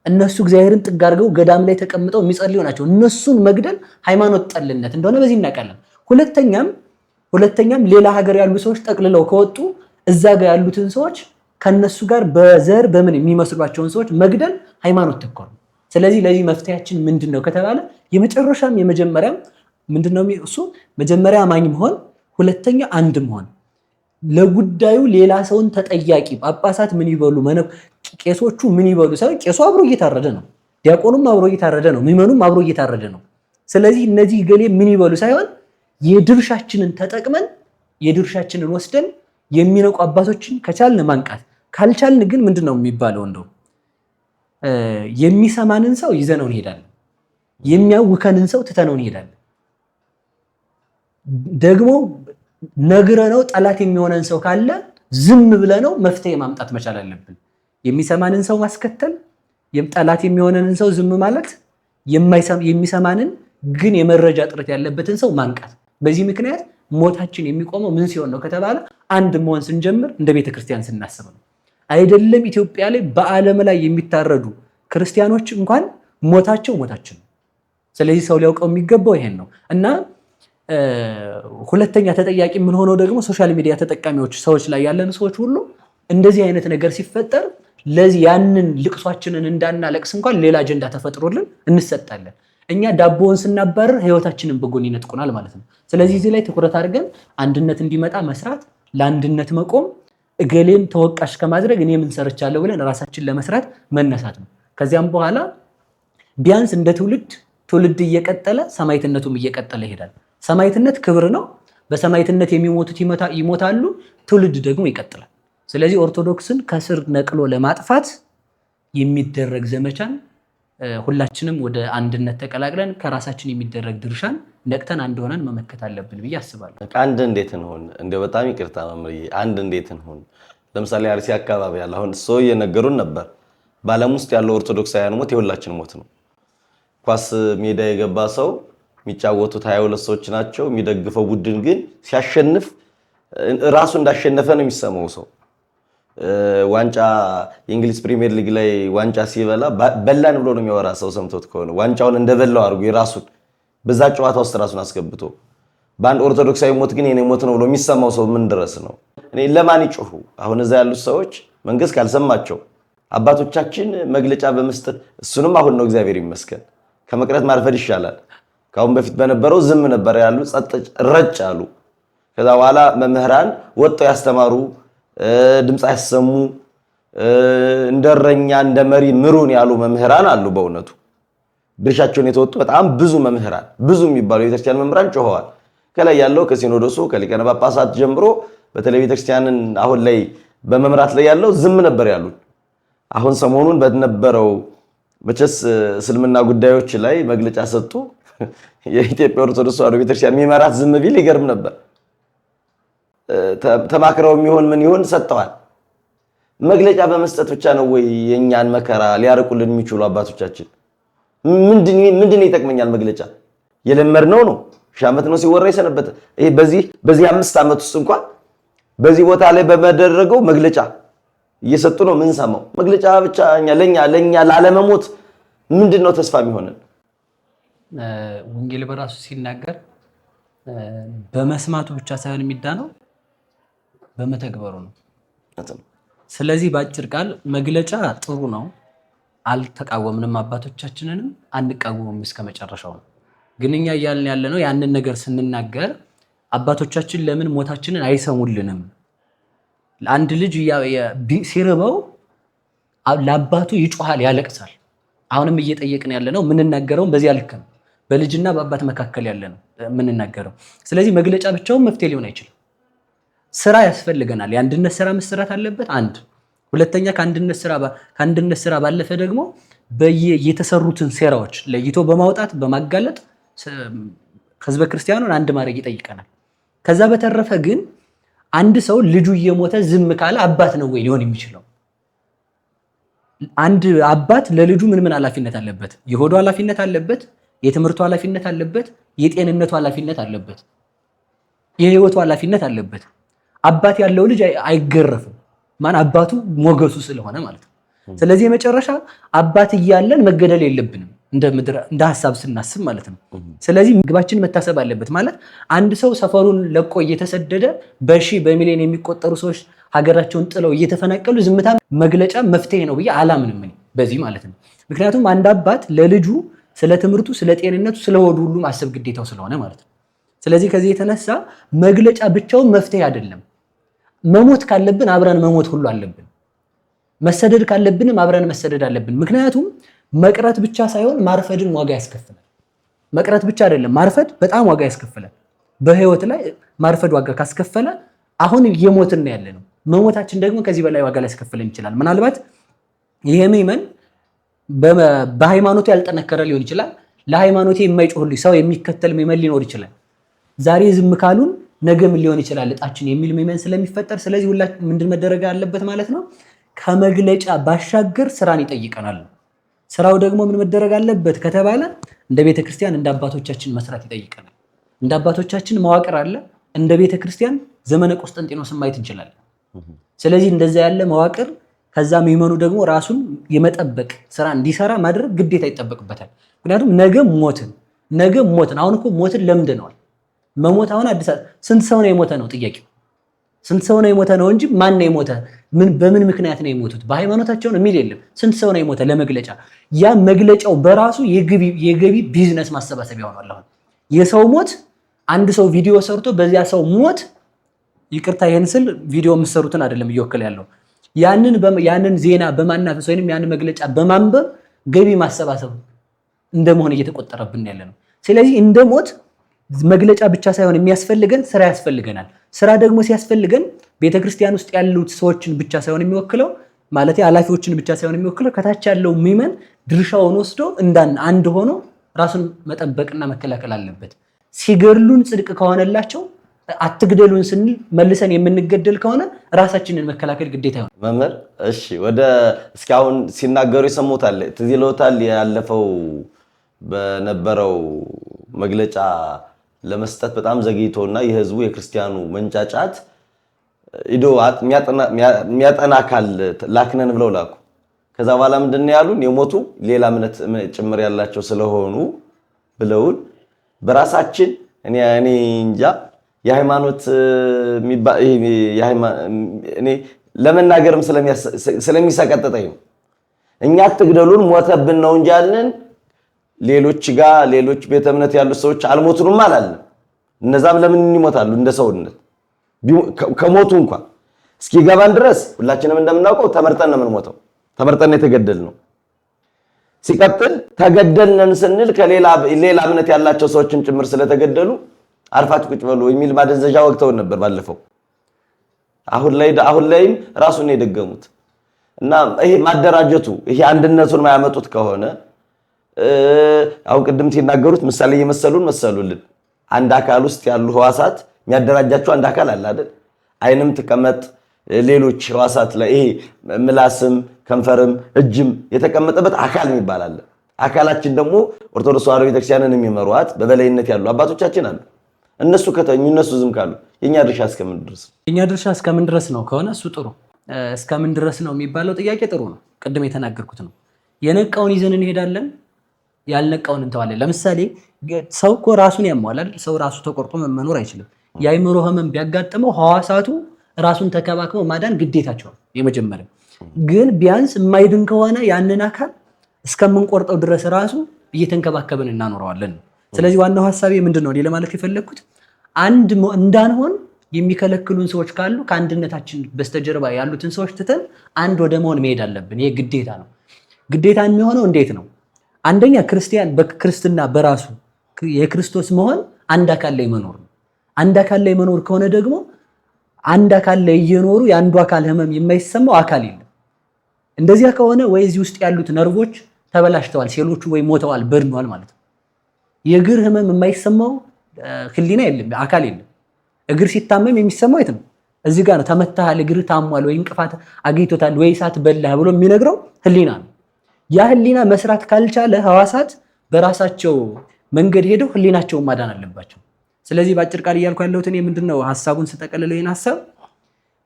እነሱ እግዚአብሔርን ጥግ አድርገው ገዳም ላይ ተቀምጠው የሚጸልዩ ናቸው። እነሱን መግደል ሃይማኖት ጠልነት እንደሆነ በዚህ እናውቃለን። ሁለተኛም ሌላ ሀገር ያሉ ሰዎች ጠቅልለው ከወጡ እዛ ጋር ያሉትን ሰዎች ከነሱ ጋር በዘር በምን የሚመስሏቸውን ሰዎች መግደል ሃይማኖት ተኮር ነው። ስለዚህ ለዚህ መፍትሄያችን ምንድነው ከተባለ የመጨረሻም የመጀመሪያም ምንድነው እሱ መጀመሪያ አማኝ መሆን፣ ሁለተኛ አንድ መሆን፣ ለጉዳዩ ሌላ ሰውን ተጠያቂ ጳጳሳት ምን ይበሉ ቄሶቹ ምን ይበሉ ሳይሆን ቄሱ አብሮ እየታረደ ነው፣ ዲያቆኑም አብሮ እየታረደ ነው፣ ምዕመኑም አብሮ እየታረደ ነው። ስለዚህ እነዚህ ገሌ ምን ይበሉ ሳይሆን የድርሻችንን ተጠቅመን የድርሻችንን ወስደን የሚነቁ አባቶችን ከቻልን ማንቃት፣ ካልቻልን ግን ምንድነው የሚባለው እንደው የሚሰማንን ሰው ይዘነው እንሄዳለን፣ የሚያውከንን ሰው ትተነው እንሄዳለን። ደግሞ ነግረነው ጠላት የሚሆነን ሰው ካለ ዝም ብለነው መፍትሄ ማምጣት መቻል አለብን። የሚሰማንን ሰው ማስከተል፣ ጠላት የሚሆነንን ሰው ዝም ማለት፣ የሚሰማንን ግን የመረጃ ጥረት ያለበትን ሰው ማንቃት። በዚህ ምክንያት ሞታችን የሚቆመው ምን ሲሆን ነው ከተባለ አንድ መሆን ስንጀምር እንደ ቤተክርስቲያን ስናስብ ነው። አይደለም ኢትዮጵያ ላይ በዓለም ላይ የሚታረዱ ክርስቲያኖች እንኳን ሞታችን ነው። ስለዚህ ሰው ሊያውቀው የሚገባው ይሄን ነው እና ሁለተኛ ተጠያቂ የምንሆነው ደግሞ ሶሻል ሚዲያ ተጠቃሚዎች ሰዎች ላይ ያለን ሰዎች ሁሉ እንደዚህ አይነት ነገር ሲፈጠር ለዚህ ያንን ልቅሷችንን እንዳናለቅስ እንኳን ሌላ አጀንዳ ተፈጥሮልን እንሰጣለን። እኛ ዳቦውን ስናባረር ህይወታችንን በጎን ይነጥቁናል ማለት ነው። ስለዚህ እዚህ ላይ ትኩረት አድርገን አንድነት እንዲመጣ መስራት፣ ለአንድነት መቆም፣ እገሌን ተወቃሽ ከማድረግ እኔ ምን ሰርቻለሁ ብለን ራሳችን ለመስራት መነሳት ነው። ከዚያም በኋላ ቢያንስ እንደ ትውልድ እየቀጠለ ሰማዕትነቱም እየቀጠለ ይሄዳል። ሰማዕትነት ክብር ነው። በሰማዕትነት የሚሞቱት ይሞታሉ፣ ትውልድ ደግሞ ይቀጥላል። ስለዚህ ኦርቶዶክስን ከስር ነቅሎ ለማጥፋት የሚደረግ ዘመቻን ሁላችንም ወደ አንድነት ተቀላቅለን ከራሳችን የሚደረግ ድርሻን ነቅተን አንድ ሆነን መመከት አለብን ብዬ አስባለሁ። አንድ እንዴት እንሆን? እንደው በጣም ይቅርታ መምህር፣ አንድ እንዴት እንሆን? ለምሳሌ አርሲ አካባቢ ያለ አሁን ሰው እየነገሩን ነበር። በዓለም ውስጥ ያለው ኦርቶዶክሳውያን ሞት የሁላችን ሞት ነው። ኳስ ሜዳ የገባ ሰው የሚጫወቱት 22 ሰዎች ናቸው። የሚደግፈው ቡድን ግን ሲያሸንፍ ራሱ እንዳሸነፈ ነው የሚሰማው ሰው። ዋንጫ የእንግሊዝ ፕሪሚየር ሊግ ላይ ዋንጫ ሲበላ በላን ብሎ ነው የሚያወራ ሰው ሰምቶት ከሆነ ዋንጫውን እንደበላው አድርጎ የራሱን በዛ ጨዋታ ውስጥ ራሱን አስገብቶ በአንድ ኦርቶዶክሳዊ ሞት ግን የኔ ሞት ነው ብሎ የሚሰማው ሰው ምን ድረስ ነው? እኔ ለማን ይጮሁ? አሁን እዛ ያሉት ሰዎች መንግስት ካልሰማቸው አባቶቻችን መግለጫ በመስጠት እሱንም አሁን ነው እግዚአብሔር ይመስገን ከመቅረት ማርፈድ ይሻላል። ካሁን በፊት በነበረው ዝም ነበር ያሉ ጸጥ ረጭ አሉ። ከዛ በኋላ መምህራን ወጥተው ያስተማሩ ድምጽ ያሰሙ እንደረኛ እንደመሪ ምሩን ያሉ መምህራን አሉ። በእውነቱ ድርሻቸውን የተወጡ በጣም ብዙ መምህራን ብዙ የሚባሉ የቤተክርስቲያን መምህራን ጮኸዋል። ከላይ ያለው ከሲኖዶሱ ከሊቃነ ጳጳሳት ጀምሮ በተለይ ቤተክርስቲያንን አሁን ላይ በመምራት ላይ ያለው ዝም ነበር ያሉት። አሁን ሰሞኑን በነበረው መቼስ እስልምና ጉዳዮች ላይ መግለጫ ሰጡ። የኢትዮጵያ ኦርቶዶክስ ተዋሕዶ ቤተክርስቲያን የሚመራት ዝም ቢል ይገርም ነበር። ተማክረው የሚሆን ምን ይሆን ሰጥተዋል። መግለጫ በመስጠት ብቻ ነው ወይ የኛን መከራ ሊያርቁልን የሚችሉ አባቶቻችን? ምንድን ይጠቅመኛል መግለጫ? የለመድነው ነው። ሺህ ዓመት ነው ሲወራ የሰነበተ። ይሄ በዚህ 5 ዓመት ውስጥ እንኳን በዚህ ቦታ ላይ በመደረገው መግለጫ እየሰጡ ነው ምን ሰማው። መግለጫ ብቻ ለኛ ላለመሞት ምንድነው ተስፋ የሚሆነን? ወንጌል በራሱ ሲናገር በመስማቱ ብቻ ሳይሆን የሚዳነው በመተግበሩ ነው። ስለዚህ በአጭር ቃል መግለጫ ጥሩ ነው፣ አልተቃወምንም፣ አባቶቻችንንም አንቃወምም እስከመጨረሻው ነው። ግን እኛ እያልን ያለነው ያንን ነገር ስንናገር አባቶቻችን ለምን ሞታችንን አይሰሙልንም? አንድ ልጅ ሲርበው ለአባቱ ይጮሃል፣ ያለቅሳል። አሁንም እየጠየቅን ያለነው የምንናገረው በዚያ ልክ ነው። በልጅና በአባት መካከል ያለ ነው የምንናገረው። ስለዚህ መግለጫ ብቻውን መፍትሄ ሊሆን አይችልም። ስራ ያስፈልገናል። የአንድነት ስራ መሰራት አለበት። አንድ ሁለተኛ ከአንድነት ስራ ባለፈ ደግሞ የተሰሩትን ሴራዎች ለይቶ በማውጣት በማጋለጥ ህዝበ ክርስቲያኑን አንድ ማድረግ ይጠይቀናል። ከዛ በተረፈ ግን አንድ ሰው ልጁ እየሞተ ዝም ካለ አባት ነው ወይ ሊሆን የሚችለው? አንድ አባት ለልጁ ምን ኃላፊነት አለበት? የሆዱ ኃላፊነት አለበት፣ የትምህርቱ ኃላፊነት አለበት፣ የጤንነቱ ኃላፊነት አለበት፣ የህይወቱ ኃላፊነት አለበት። አባት ያለው ልጅ አይገረፍም። ማን አባቱ ሞገሱ ስለሆነ ማለት ነው። ስለዚህ የመጨረሻ አባት እያለን መገደል የለብንም እንደ ሐሳብ ስናስብ ማለት ነው። ስለዚህ ምግባችን መታሰብ አለበት ማለት አንድ ሰው ሰፈሩን ለቆ እየተሰደደ በሚሊዮን የሚቆጠሩ ሰዎች ሀገራቸውን ጥለው እየተፈናቀሉ ዝምታ መግለጫ መፍትሄ ነው ብዬ አላምንም በዚህ ማለት ነው። ምክንያቱም አንድ አባት ለልጁ ስለ ትምህርቱ፣ ስለ ጤንነቱ፣ ስለ ሆዱ ሁሉ ማሰብ ግዴታው ስለሆነ ማለት ነው። ስለዚህ ከዚህ የተነሳ መግለጫ ብቻውን መፍትሄ አይደለም። መሞት ካለብን አብረን መሞት ሁሉ አለብን። መሰደድ ካለብንም አብረን መሰደድ አለብን። ምክንያቱም መቅረት ብቻ ሳይሆን ማርፈድን ዋጋ ያስከፍላል። መቅረት ብቻ አይደለም፣ ማርፈድ በጣም ዋጋ ያስከፍላል። በህይወት ላይ ማርፈድ ዋጋ ካስከፈለ አሁን እየሞትን ያለ ነው። መሞታችን ደግሞ ከዚህ በላይ ዋጋ ሊያስከፍለን ይችላል። ምናልባት ይሄ ምዕመን በሃይማኖቱ ያልጠነከረ ሊሆን ይችላል። ለሃይማኖቴ የማይጮህልኝ ሰው የሚከተል ምዕመን ሊኖር ይችላል። ዛሬ ዝም ካሉን ነገ ምን ሊሆን ይችላል እጣችን የሚል ምዕመን ስለሚፈጠር፣ ስለዚህ ሁላችን ምንድን መደረግ አለበት ማለት ነው? ከመግለጫ ባሻገር ስራን ይጠይቀናል። ስራው ደግሞ ምን መደረግ አለበት ከተባለ እንደ ቤተክርስቲያን እንደ አባቶቻችን መስራት ይጠይቀናል። እንደ አባቶቻችን መዋቅር አለ። እንደ ቤተክርስቲያን ዘመነ ቆስጠንጢኖስን ማየት እንችላለን። ስለዚህ እንደዛ ያለ መዋቅር ከዛ ምዕመኑ ደግሞ ራሱን የመጠበቅ ስራ እንዲሰራ ማድረግ ግዴታ ይጠበቅበታል። ምክንያቱም ነገ ሞትን አሁን እኮ ሞትን ለምደነዋል። መሞት አሁን አዲስ ስንት ሰው ነው የሞተ ነው ጥያቄው። ስንት ሰው ነው የሞተ ነው እንጂ ማን ነው የሞተ? በምን ምክንያት ነው የሞቱት? በሃይማኖታቸው ነው የሚል የለም። ስንት ሰው ነው የሞተ ለመግለጫ። ያ መግለጫው በራሱ የገቢ ቢዝነስ ማሰባሰቢያ ሆኗል። አሁን የሰው ሞት አንድ ሰው ቪዲዮ ሰርቶ በዚያ ሰው ሞት ይቅርታ ይሄን ስል ቪዲዮ የምትሰሩትን አይደለም እየወከለ ያለው ያንን ዜና በማናፈስ ወይንም ያንን መግለጫ በማንበብ ገቢ ማሰባሰብ እንደመሆን እየተቆጠረብን ያለ ነው። ስለዚህ እንደ ሞት መግለጫ ብቻ ሳይሆን የሚያስፈልገን ስራ ያስፈልገናል። ስራ ደግሞ ሲያስፈልገን ቤተክርስቲያን ውስጥ ያሉት ሰዎችን ብቻ ሳይሆን የሚወክለው ማለት ኃላፊዎችን ብቻ ሳይሆን የሚወክለው ከታች ያለው ምዕመን ድርሻውን ወስዶ አንድ ሆኖ ራሱን መጠበቅና መከላከል አለበት። ሲገድሉን ጽድቅ ከሆነላቸው አትግደሉን ስንል መልሰን የምንገደል ከሆነ ራሳችንን መከላከል ግዴታ ይሆናል። መምህር እሺ፣ ወደ እስካሁን ሲናገሩ የሰሙታል ትዝ ይለዎታል? ያለፈው በነበረው መግለጫ ለመስጠት በጣም ዘግይቶና የህዝቡ የክርስቲያኑ መንጫጫት ኢዶ የሚያጠና አካል ላክነን ብለው ላኩ። ከዛ በኋላ ምንድን ነው ያሉን? የሞቱ ሌላ እምነት ጭምር ያላቸው ስለሆኑ ብለውን በራሳችን እኔ እንጃ የሃይማኖት እኔ ለመናገርም ስለሚሰቀጥጠኝ ነው። እኛ አትግደሉን ሞተብን ነው እንጂ ያልን ሌሎች ቤተ እምነት ያሉ ሰዎች አልሞቱንም አላለም። እነዛም ለምን ይሞታሉ? እንደ ሰውነት ከሞቱ እንኳን እስኪገባን ድረስ ሁላችንም እንደምናውቀው ተመርጠን ነው የምንሞተው። ተመርጠን የተገደልነው። ሲቀጥል ተገደልነን ስንል ከሌላ እምነት ያላቸው ሰዎችም ጭምር ስለተገደሉ አርፋችሁ ቁጭ በሉ የሚል ማደንዘዣ ወቅተውን ነበር ባለፈው። አሁን ላይም ራሱን የደገሙት እና ይሄ ማደራጀቱ ይሄ አንድነቱን ማያመጡት ከሆነ አሁን ቅድም ሲናገሩት ምሳሌ መሰሉልን። አንድ አካል ውስጥ ያሉ ህዋሳት የሚያደራጃቸው አንድ አካል አለ አይደል? አይንም ተቀመጥ ሌሎች ህዋሳት ላይ ይሄ ምላስም ከንፈርም እጅም የተቀመጠበት አካል የሚባል አለ። አካላችን ደግሞ ኦርቶዶክስ ተዋሕዶ ቤተክርስቲያንን የሚመሩት በበላይነት ያሉ አባቶቻችን አሉ። እነሱ ከተኙ እነሱ ዝም ካሉ የኛ ድርሻ እስከምን ድረስ ነው? የኛ ድርሻ እስከምን ድረስ ነው ከሆነ እሱ ጥሩ እስከምን ድረስ ነው የሚባለው ጥያቄ ጥሩ ነው። ቅድም የተናገርኩት ነው። የነቃውን ይዘን እንሄዳለን፣ ያልነቃውን እንተዋለን። ለምሳሌ ሰው እኮ ራሱን ያሟል አይደል? ሰው ራሱ ተቆርጦ መኖር አይችልም። የአይምሮ ህመም ቢያጋጥመው ህዋሳቱ ራሱን ተከባክበው ማዳን ግዴታቸው ነው። የመጀመሪያው ግን ቢያንስ የማይድን ከሆነ ያንን አካል እስከምንቆርጠው ድረስ ራሱ እየተንከባከብን እናኖረዋለን። ስለዚህ ዋናው ሐሳቤ ምንድነው ለማለት የፈለኩት አንድ እንዳንሆን የሚከለክሉን ሰዎች ካሉ ከአንድነታችን በስተጀርባ ያሉትን ሰዎች ትተን አንድ ወደ መሆን መሄድ አለብን። ይሄ ግዴታ ነው። ግዴታ የሚሆነው እንዴት ነው? አንደኛ ክርስቲያን በክርስትና በራሱ የክርስቶስ መሆን አንድ አካል ላይ መኖር ነው። አንድ አካል ላይ መኖር ከሆነ ደግሞ አንድ አካል ላይ እየኖሩ የአንዱ አካል ህመም የማይሰማው አካል የለም። እንደዚያ ከሆነ ወይ እዚህ ውስጥ ያሉት ነርቮች ተበላሽተዋል፣ ሴሎቹ ወይ ሞተዋል፣ በድነዋል ማለት ነው። የእግር ህመም የማይሰማው ህሊና የለም፣ አካል የለም። እግር ሲታመም የሚሰማው የት ነው? እዚህ ጋር ነው። ተመታሃል፣ እግር ታሟል፣ ወይ እንቅፋት አግኝቶታል፣ ወይ እሳት በላህ ብሎ የሚነግረው ህሊና ነው። ያ ህሊና መስራት ካልቻለ ህዋሳት በራሳቸው መንገድ ሄደው ህሊናቸውን ማዳን አለባቸው። ስለዚህ በአጭር ቃል እያልኩ ያለሁት እኔ ምንድነው ሐሳቡን ስጠቀልለው ይሄን ሐሳብ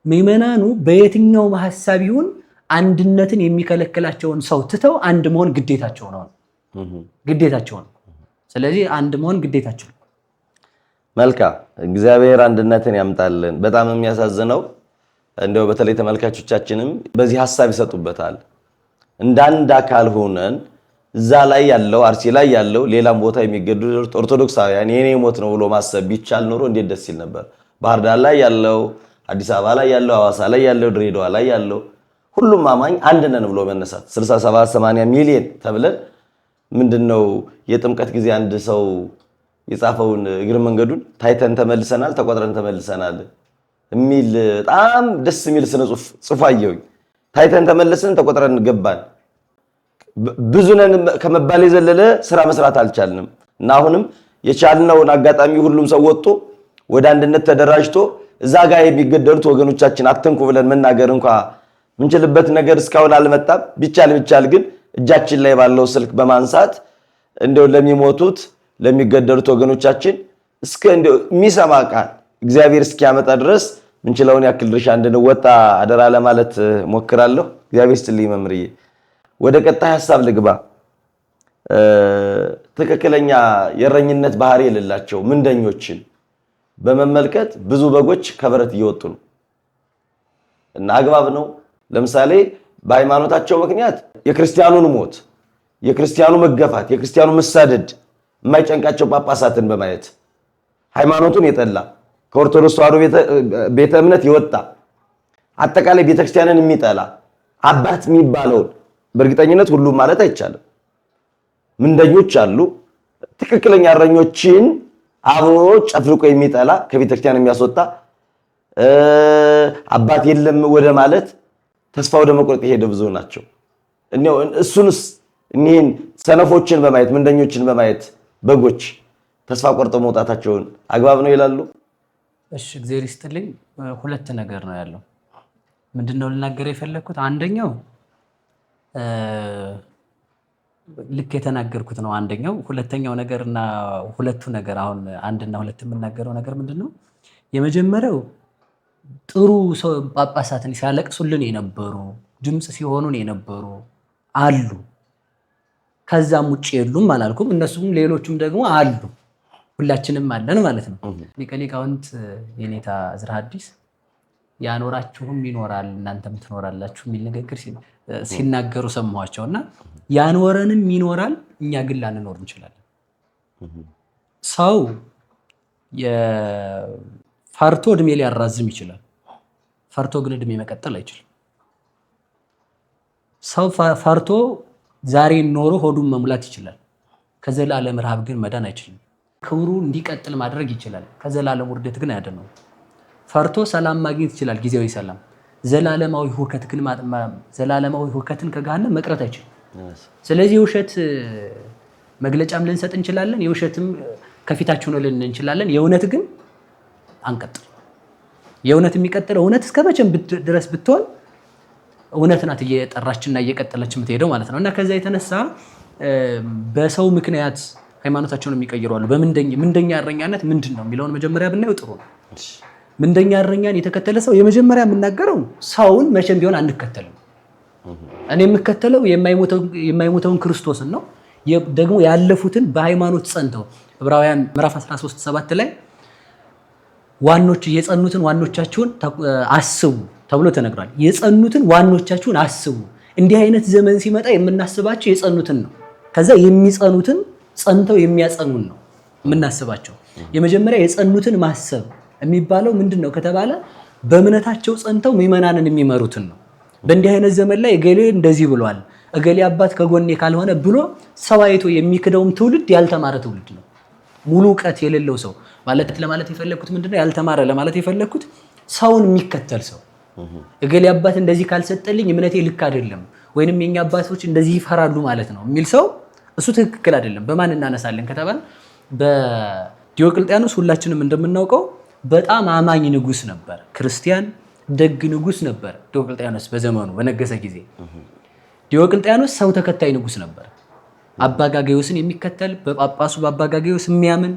ምዕመናኑ በየትኛውም ሐሳብ ይሁን አንድነትን የሚከለክላቸውን ሰው ትተው አንድ መሆን ግዴታቸው ነው። ስለዚህ አንድ መሆን ግዴታቸው ነው። መልካም እግዚአብሔር አንድነትን ያምጣልን። በጣም የሚያሳዝነው እንደው በተለይ ተመልካቾቻችንም በዚህ ሐሳብ ይሰጡበታል። እንዳንድ አካል ሆነን እዛ ላይ ያለው አርሲ ላይ ያለው ሌላም ቦታ የሚገደሉት ኦርቶዶክሳውያን የኔ ሞት ነው ብሎ ማሰብ ቢቻል ኖሮ እንዴት ደስ ይል ነበር። ባህር ዳር ላይ ያለው፣ አዲስ አበባ ላይ ያለው፣ ሐዋሳ ላይ ያለው፣ ድሬዳዋ ላይ ያለው ሁሉም አማኝ አንድ ነን ብሎ መነሳት 67 80 ሚሊዮን ተብለን ምንድነው የጥምቀት ጊዜ አንድ ሰው የጻፈውን እግር መንገዱን ታይተን ተመልሰናል ተቆጥረን ተመልሰናል የሚል በጣም ደስ የሚል ስነ ጽሑፍ አየሁኝ። ታይተን ተመልሰን ተቆጥረን ገባን። ብዙ ነን ከመባል የዘለለ ስራ መስራት አልቻልንም እና አሁንም የቻልነውን አጋጣሚ ሁሉም ሰው ወጥቶ ወደ አንድነት ተደራጅቶ እዛ ጋር የሚገደሉት ወገኖቻችን አትንኩ ብለን መናገር እንኳን ምንችልበት ነገር እስካሁን አልመጣም። ቢቻል ግን እጃችን ላይ ባለው ስልክ በማንሳት እንደው ለሚሞቱት ለሚገደሉት ወገኖቻችን እስከ እንደው የሚሰማ ቃል እግዚአብሔር እስኪያመጣ ድረስ ምንችለውን ያክል ድርሻ እንድንወጣ አደራ ለማለት ሞክራለሁ። እግዚአብሔር ይስጥልኝ መምርዬ። ወደ ቀጣይ ሐሳብ ልግባ። ትክክለኛ የእረኝነት ባህሪ የሌላቸው ምንደኞችን በመመልከት ብዙ በጎች ከበረት እየወጡ ነው እና አግባብ ነው። ለምሳሌ በሃይማኖታቸው ምክንያት የክርስቲያኑን ሞት፣ የክርስቲያኑ መገፋት፣ የክርስቲያኑ መሳደድ የማይጨንቃቸው ጳጳሳትን በማየት ሃይማኖቱን የጠላ ከኦርቶዶክስ ተዋሕዶ ቤተ እምነት የወጣ አጠቃላይ ቤተክርስቲያንን የሚጠላ አባት የሚባለውን በእርግጠኝነት ሁሉም ማለት አይቻልም። ምንደኞች አሉ። ትክክለኛ እረኞችን አብሮ ጨፍልቆ የሚጠላ ከቤተክርስቲያን የሚያስወጣ አባት የለም ወደ ማለት ተስፋ ወደ መቁረጥ የሄደ ብዙ ናቸው። እሱንስ እኒህን ሰነፎችን በማየት ምንደኞችን በማየት በጎች ተስፋ ቆርጠው መውጣታቸውን አግባብ ነው ይላሉ? እሺ እግዚአብሔር ይስጥልኝ። ሁለት ነገር ነው ያለው። ምንድነው ልናገር የፈለኩት? አንደኛው ልክ የተናገርኩት ነው አንደኛው። ሁለተኛው ነገርና ሁለቱ ነገር አሁን አንድና ሁለት የምናገረው ነገር ምንድነው? የመጀመሪያው ጥሩ ሰው ጳጳሳትን ሲያለቅሱልን የነበሩ ድምጽ ሲሆኑን የነበሩ አሉ። ከዛም ውጭ የሉም አላልኩም። እነሱም ሌሎችም ደግሞ አሉ። ሁላችንም አለን ማለት ነው። ሊቀ ሊቃውንት የኔታ ዕዝራ ሐዲስ ያኖራችሁም ይኖራል እናንተም ትኖራላችሁ የሚል ንግግር ሲል ሲናገሩ ሰማኋቸውና ያኖረንም ይኖራል፣ እኛ ግን ላንኖር እንችላለን። ሰው ፈርቶ እድሜ ሊያራዝም ይችላል። ፈርቶ ግን እድሜ መቀጠል አይችልም። ሰው ፈርቶ ዛሬ ኖሮ ሆዱን መሙላት ይችላል። ከዘላለም ረሃብ ግን መዳን አይችልም። ክብሩ እንዲቀጥል ማድረግ ይችላል። ከዘላለም ውርደት ግን አያድነውም። ፈርቶ ሰላም ማግኘት ይችላል፣ ጊዜያዊ ሰላም። ዘላለማዊ ሁከትን ከገሃነም መቅረት አይችልም። ስለዚህ የውሸት መግለጫም ልንሰጥ እንችላለን፣ የውሸትም ከፊታችሁ ነው ልንን እንችላለን። የእውነት ግን አንቀጥል። የእውነት የሚቀጥለው እውነት እስከ መቼም ድረስ ብትሆን እውነት ናት እየጠራችና እየቀጠለች የምትሄደው ማለት ነው። እና ከዛ የተነሳ በሰው ምክንያት ሃይማኖታቸውን የሚቀይሩ አሉ። ምንደኛ እረኛነት ምንድን ነው የሚለውን መጀመሪያ ብናየው ጥሩ ነው። ምንደኛ እረኛን የተከተለ ሰው የመጀመሪያ የምናገረው ሰውን መቼም ቢሆን አንከተልም። እኔ የምከተለው የማይሞተውን ክርስቶስን ነው። ደግሞ ያለፉትን በሃይማኖት ጸንተው ዕብራውያን ምዕራፍ 13:7 ላይ የጸኑትን ዋኖቻችሁን አስቡ ተብሎ ተነግሯል። የጸኑትን ዋኖቻችሁን አስቡ። እንዲህ አይነት ዘመን ሲመጣ የምናስባቸው የጸኑትን ነው። ከዛ የሚጸኑትን ጸንተው የሚያጸኑን ነው የምናስባቸው። የመጀመሪያ የጸኑትን ማሰብ የሚባለው ምንድን ነው ከተባለ በእምነታቸው ጸንተው ምዕመናንን የሚመሩትን ነው። በእንዲህ አይነት ዘመን ላይ እገሌ እንደዚህ ብሏል፣ እገሌ አባት ከጎኔ ካልሆነ ብሎ ሰው አይቶ የሚክደውም ትውልድ ያልተማረ ትውልድ ነው። ሙሉ እውቀት የሌለው ሰው ለማለት የፈለግኩት ምንድነው? ያልተማረ ለማለት የፈለግኩት ሰውን የሚከተል ሰው እገሌ አባት እንደዚህ ካልሰጠልኝ እምነቴ ልክ አይደለም፣ ወይንም የኛ አባቶች እንደዚህ ይፈራሉ ማለት ነው የሚል ሰው እሱ ትክክል አይደለም። በማን እናነሳለን ከተባለ በዲዮቅልጥያኖስ ሁላችንም እንደምናውቀው በጣም አማኝ ንጉስ ነበር። ክርስቲያን ደግ ንጉስ ነበር ዲዮቅልጥያኖስ በዘመኑ በነገሰ ጊዜ። ዲዮቅልጥያኖስ ሰው ተከታይ ንጉስ ነበር። አባጋጌዎስን የሚከተል በጳጳሱ በአባጋጌዎስ የሚያምን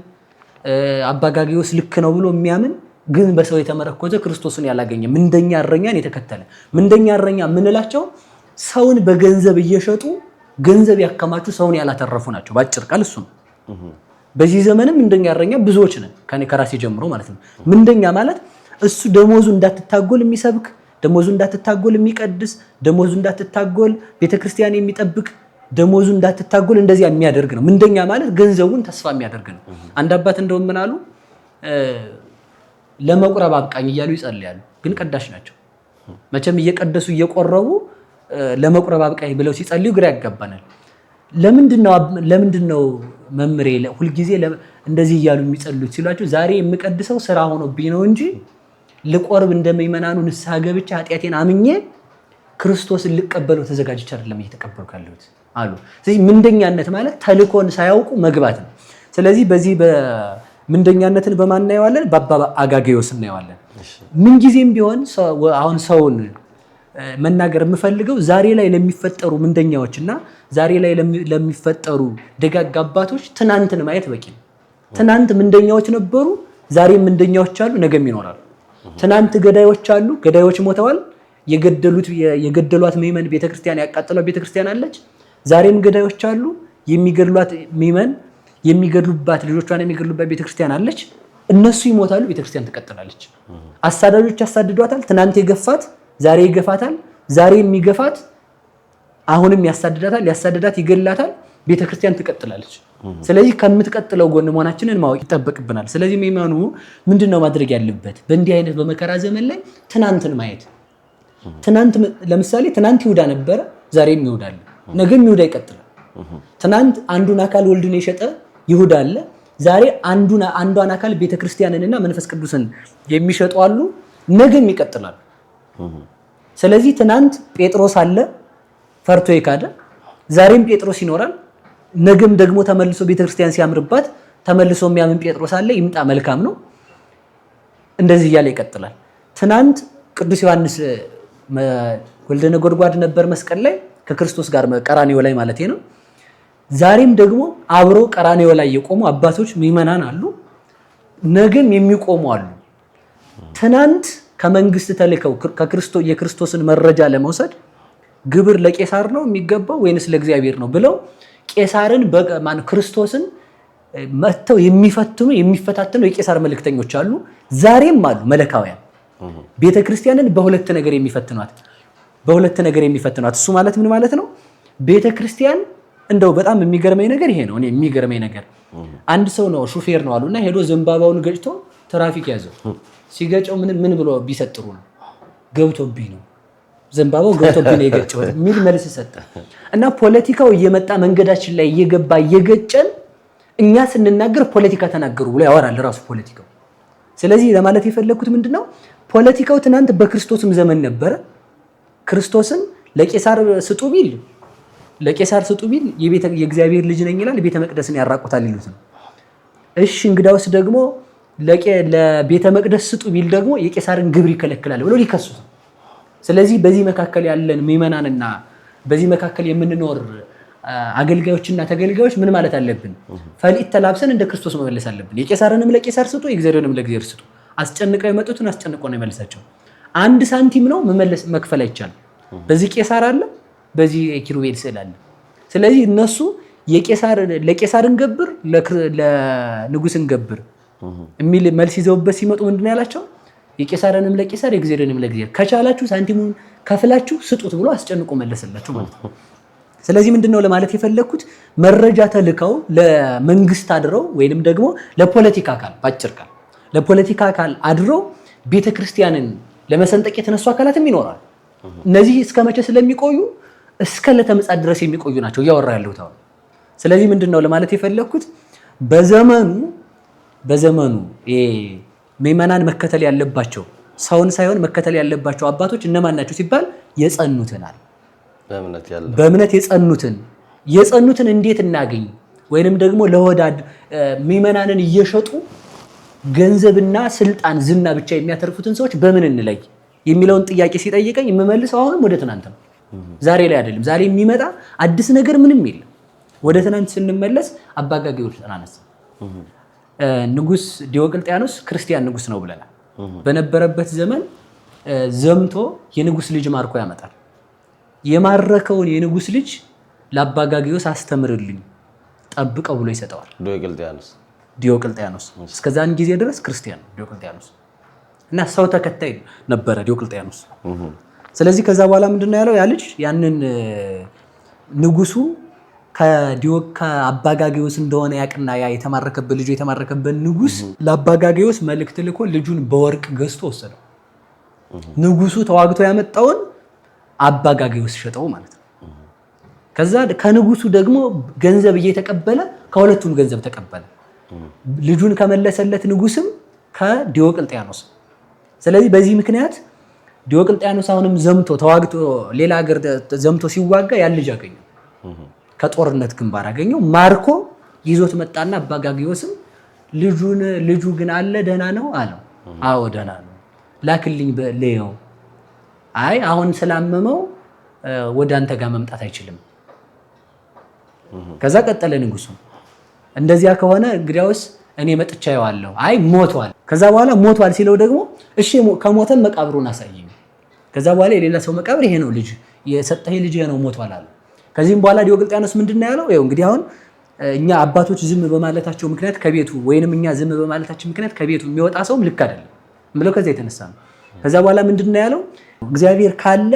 አባጋጌዎስ ልክ ነው ብሎ የሚያምን ግን በሰው የተመረኮዘ ክርስቶስን ያላገኘ ምንደኛ እረኛን የተከተለ። ምንደኛ እረኛ የምንላቸው ሰውን በገንዘብ እየሸጡ ገንዘብ ያከማቹ ሰውን ያላተረፉ ናቸው። ባጭር ቃል እሱ ነው። በዚህ ዘመንም ምንደኛ እረኛ ብዙዎች ነን፣ ከራሴ ጀምሮ ማለት ነው። ምንደኛ ማለት እሱ ደሞዙ እንዳትታጎል የሚሰብክ፣ ደሞዙ እንዳትታጎል የሚቀድስ፣ ደሞዙ እንዳትታጎል ቤተክርስቲያን የሚጠብቅ፣ ደሞዙ እንዳትታጎል እንደዚያ የሚያደርግ ነው። ምንደኛ ማለት ገንዘቡን ተስፋ የሚያደርግ ነው። አንድ አባት እንደውም ምን አሉ? ለመቁረብ አብቃኝ እያሉ ይጸልያሉ፣ ግን ቀዳሽ ናቸው። መቼም እየቀደሱ እየቆረቡ ለመቁረብ አብቃኝ ብለው ሲጸልዩ ግራ ያጋባናል። ለምንድነው መምሬ ሁልጊዜ እንደዚህ እያሉ የሚጸልዩት ሲሏቸው፣ ዛሬ የምቀድሰው ስራ ሆኖብኝ ነው እንጂ ልቆርብ እንደሚመናኑ ንስሐ ገብቼ ኃጢአቴን አምኜ ክርስቶስን ልቀበለው ተዘጋጅቼ አይደለም እየተቀበልኩ ያለሁት አሉ። ስለዚህ ምንደኛነት ማለት ተልኮን ሳያውቁ መግባት ነው። ስለዚህ በዚህ ምንደኛነትን በማን እናየዋለን? በአባ አጋጌዎስ እናየዋለን። ምንጊዜም ቢሆን አሁን ሰውን መናገር የምፈልገው ዛሬ ላይ ለሚፈጠሩ ምንደኛዎች እና ዛሬ ላይ ለሚፈጠሩ ደጋግ አባቶች ትናንትን ማየት በቂ ነው። ትናንት ምንደኛዎች ነበሩ፣ ዛሬም ምንደኛዎች አሉ፣ ነገም ይኖራሉ። ትናንት ገዳዮች አሉ፣ ገዳዮች ሞተዋል። የገደሏት ምዕመን ቤተክርስቲያን ያቃጠሏት ቤተክርስቲያን አለች። ዛሬም ገዳዮች አሉ፣ የሚገድሏት ምዕመን የሚገድሉባት ልጆቿን የሚገድሉባት ቤተክርስቲያን አለች። እነሱ ይሞታሉ፣ ቤተክርስቲያን ትቀጥላለች። አሳዳጆች ያሳድዷታል። ትናንት የገፋት ዛሬ ይገፋታል፣ ዛሬ የሚገፋት አሁንም ያሳድዳታል፣ ያሳድዳት ይገላታል፣ ቤተክርስቲያን ትቀጥላለች። ስለዚህ ከምትቀጥለው ጎን መሆናችንን ማወቅ ይጠበቅብናል። ስለዚህ ምዕመኑ ምንድነው ማድረግ ያለበት? በእንዲህ አይነት በመከራ ዘመን ላይ ትናንትን ማየት። ትናንት ለምሳሌ ትናንት ይሁዳ ነበረ፣ ዛሬም ይሁዳ አለ፣ ነገም ይሁዳ ይቀጥላል። ትናንት አንዱን አካል ወልድን የሸጠ ይሁዳ አለ፣ ዛሬ አንዷን አካል ቤተክርስቲያንንና መንፈስ ቅዱስን የሚሸጡ አሉ፣ ነገም ይቀጥላሉ። ስለዚህ ትናንት ጴጥሮስ አለ ፈርቶ የካደ፣ ዛሬም ጴጥሮስ ይኖራል፣ ነገም ደግሞ ተመልሶ ቤተክርስቲያን ሲያምርባት ተመልሶ የሚያምን ጴጥሮስ አለ፣ ይምጣ መልካም ነው። እንደዚህ እያለ ይቀጥላል። ትናንት ቅዱስ ዮሐንስ ወልደ ነጎድጓድ ነበር መስቀል ላይ ከክርስቶስ ጋር ቀራንዮ ላይ ማለት ነው። ዛሬም ደግሞ አብረው ቀራንዮ ላይ የቆሙ አባቶች ምዕመናን አሉ፣ ነገም የሚቆሙ አሉ። ትናንት ከመንግስት ተልከው የክርስቶስን መረጃ ለመውሰድ ግብር ለቄሳር ነው የሚገባው ወይንስ ለእግዚአብሔር ነው ብለው ቄሳርን ክርስቶስን መጥተው የሚፈታተኑ የቄሳር መልእክተኞች አሉ። ዛሬም አሉ መለካውያን ቤተክርስቲያንን በሁለት ነገር የሚፈትኗት፣ በሁለት ነገር የሚፈትኗት። እሱ ማለት ምን ማለት ነው? ቤተክርስቲያን እንደው በጣም የሚገርመኝ ነገር ይሄ ነው። እኔ የሚገርመኝ ነገር አንድ ሰው ነው ሹፌር ነው አሉና ሄዶ ዘንባባውን ገጭቶ ትራፊክ ያዘው። ሲገጨው ምን ብሎ ቢሰጥሩ ነው? ገብቶብኝ ነው ዘንባባው ገብቶብኝ ነው የገጨው የሚል መልስ ሰጠ። እና ፖለቲካው እየመጣ መንገዳችን ላይ እየገባ እየገጨን እኛ ስንናገር ፖለቲካ ተናገሩ ብሎ ያወራል ራሱ ፖለቲካው። ስለዚህ ለማለት የፈለኩት ምንድነው ፖለቲካው ትናንት በክርስቶስም ዘመን ነበረ። ክርስቶስን ለቄሳር ስጡ ቢል የእግዚአብሔር ልጅ ነኝ ይላል፣ ቤተ መቅደስን ያራቁታል ይሉት ነው። እሺ እንግዳውስ ደግሞ ለቤተ መቅደስ ስጡ ቢል ደግሞ የቄሳርን ግብር ይከለክላል ብሎ ሊከሱት። ስለዚህ በዚህ መካከል ያለን ምዕመናንና በዚህ መካከል የምንኖር አገልጋዮችና ተገልጋዮች ምን ማለት አለብን? ፈልጥ ተላብሰን እንደ ክርስቶስ መመለስ አለብን። የቄሳርንም ለቄሳር ስጡ፣ የእግዚአብሔርንም ለእግዚአብሔር ስጡ። አስጨንቀው የመጡትን አስጨንቀው ነው የመለሳቸው። አንድ ሳንቲም ነው መክፈል አይቻልም። በዚህ ቄሳር አለ፣ በዚህ ኪሩቤል ስዕል አለ። ስለዚህ እነሱ ለቄሳርን ገብር ለንጉስን ገብር የሚል መልስ ይዘውበት ሲመጡ ምንድነው ያላቸው? የቄሳርንም ለቄሳር የእግዚአብሔርንም ለእግዚአብሔር ከቻላችሁ ሳንቲሙን ከፍላችሁ ስጡት ብሎ አስጨንቆ መለሰላቸው ማለት ነው። ስለዚህ ምንድነው ለማለት የፈለኩት መረጃ ተልከው ለመንግስት አድረው ወይንም ደግሞ ለፖለቲካ አካል ባጭር ቃል ለፖለቲካ አካል አድረው ቤተክርስቲያንን ለመሰንጠቅ የተነሱ አካላትም ይኖራል። እነዚህ እስከ መቼ ስለሚቆዩ እስከ ለተምጻት ድረስ የሚቆዩ ናቸው እያወራ ያለው ታው። ስለዚህ ምንድነው ለማለት የፈለኩት በዘመኑ ምዕመናን መከተል ያለባቸው ሰውን ሳይሆን መከተል ያለባቸው አባቶች እነማን ናቸው ሲባል የጸኑትናል። በእምነት የጸኑትን እንዴት እናገኝ? ወይንም ደግሞ ለወዳድ ምዕመናንን እየሸጡ ገንዘብና ስልጣን ዝና ብቻ የሚያተርፉትን ሰዎች በምን እንለይ የሚለውን ጥያቄ ሲጠይቀኝ የምመልሰው አሁንም ወደ ትናንት ነው፣ ዛሬ ላይ አይደለም። ዛሬ የሚመጣ አዲስ ነገር ምንም የለም። ወደ ትናንት ስንመለስ አባ ጋግዮስ ተናነሳ። ንጉስ ዲዮቅልጥያኖስ ክርስቲያን ንጉስ ነው ብለናል። በነበረበት ዘመን ዘምቶ የንጉስ ልጅ ማርኮ ያመጣል። የማረከውን የንጉስ ልጅ ለአባ ጋግዮስ አስተምርልኝ ጠብቀው ብሎ ይሰጠዋል። ዲዮቅልጥያኖስ እስከዛን ጊዜ ድረስ ክርስቲያን ዲዮቅልጥያኖስ እና ሰው ተከታይ ነበረ ዲዮቅልጥያኖስ። ስለዚህ ከዛ በኋላ ምንድነው ያለው? ያ ልጅ ያንን ንጉሱ ከአባ ጋግዮስ እንደሆነ ያቅና ያ የተማረከበት ልጁ የተማረከበት ንጉስ ለአባ ጋግዮስ መልእክት ልኮ ልጁን በወርቅ ገዝቶ ወሰደው። ንጉሱ ተዋግቶ ያመጣውን አባ ጋግዮስ ሸጠው ማለት ነው። ከዛ ከንጉሱ ደግሞ ገንዘብ እየተቀበለ ከሁለቱም ገንዘብ ተቀበለ። ልጁን ከመለሰለት ንጉስም ከዲዮቅልጥያኖስ። ስለዚህ በዚህ ምክንያት ዲዮቅልጥያኖስ አሁንም ዘምቶ ተዋግቶ ሌላ ሀገር ዘምቶ ሲዋጋ ያን ልጅ አገኘው፣ ከጦርነት ግንባር አገኘው። ማርኮ ይዞት መጣና አባ ጋግዮስም ልጁ ግን አለ ደህና ነው አለው። አዎ ደህና ነው፣ ላክልኝ ለየው። አይ አሁን ስላመመው ወደ አንተ ጋር መምጣት አይችልም። ከዛ ቀጠለ ንጉሱ፣ እንደዚያ ከሆነ እንግዲያውስ እኔ መጥቻ ያዋለሁ። አይ ሞቷል። ከዛ በኋላ ሞቷል ሲለው ደግሞ እሺ ከሞተም መቃብሩን አሳየኝ። ከዛ በኋላ የሌላ ሰው መቃብር ይሄ ነው ልጅ የሰጠህ ልጅ ነው ሞቷል አለ። ከዚህም በኋላ ዲዮቅልጥያኖስ ምንድነው ያለው? ይኸው እንግዲህ አሁን እኛ አባቶች ዝም በማለታቸው ምክንያት ከቤቱ ወይንም እኛ ዝም በማለታችን ምክንያት ከቤቱ የሚወጣ ሰውም ልክ አይደለም ብለው ከዛ የተነሳ ነው። ከዛ በኋላ ምንድነው ያለው? እግዚአብሔር ካለ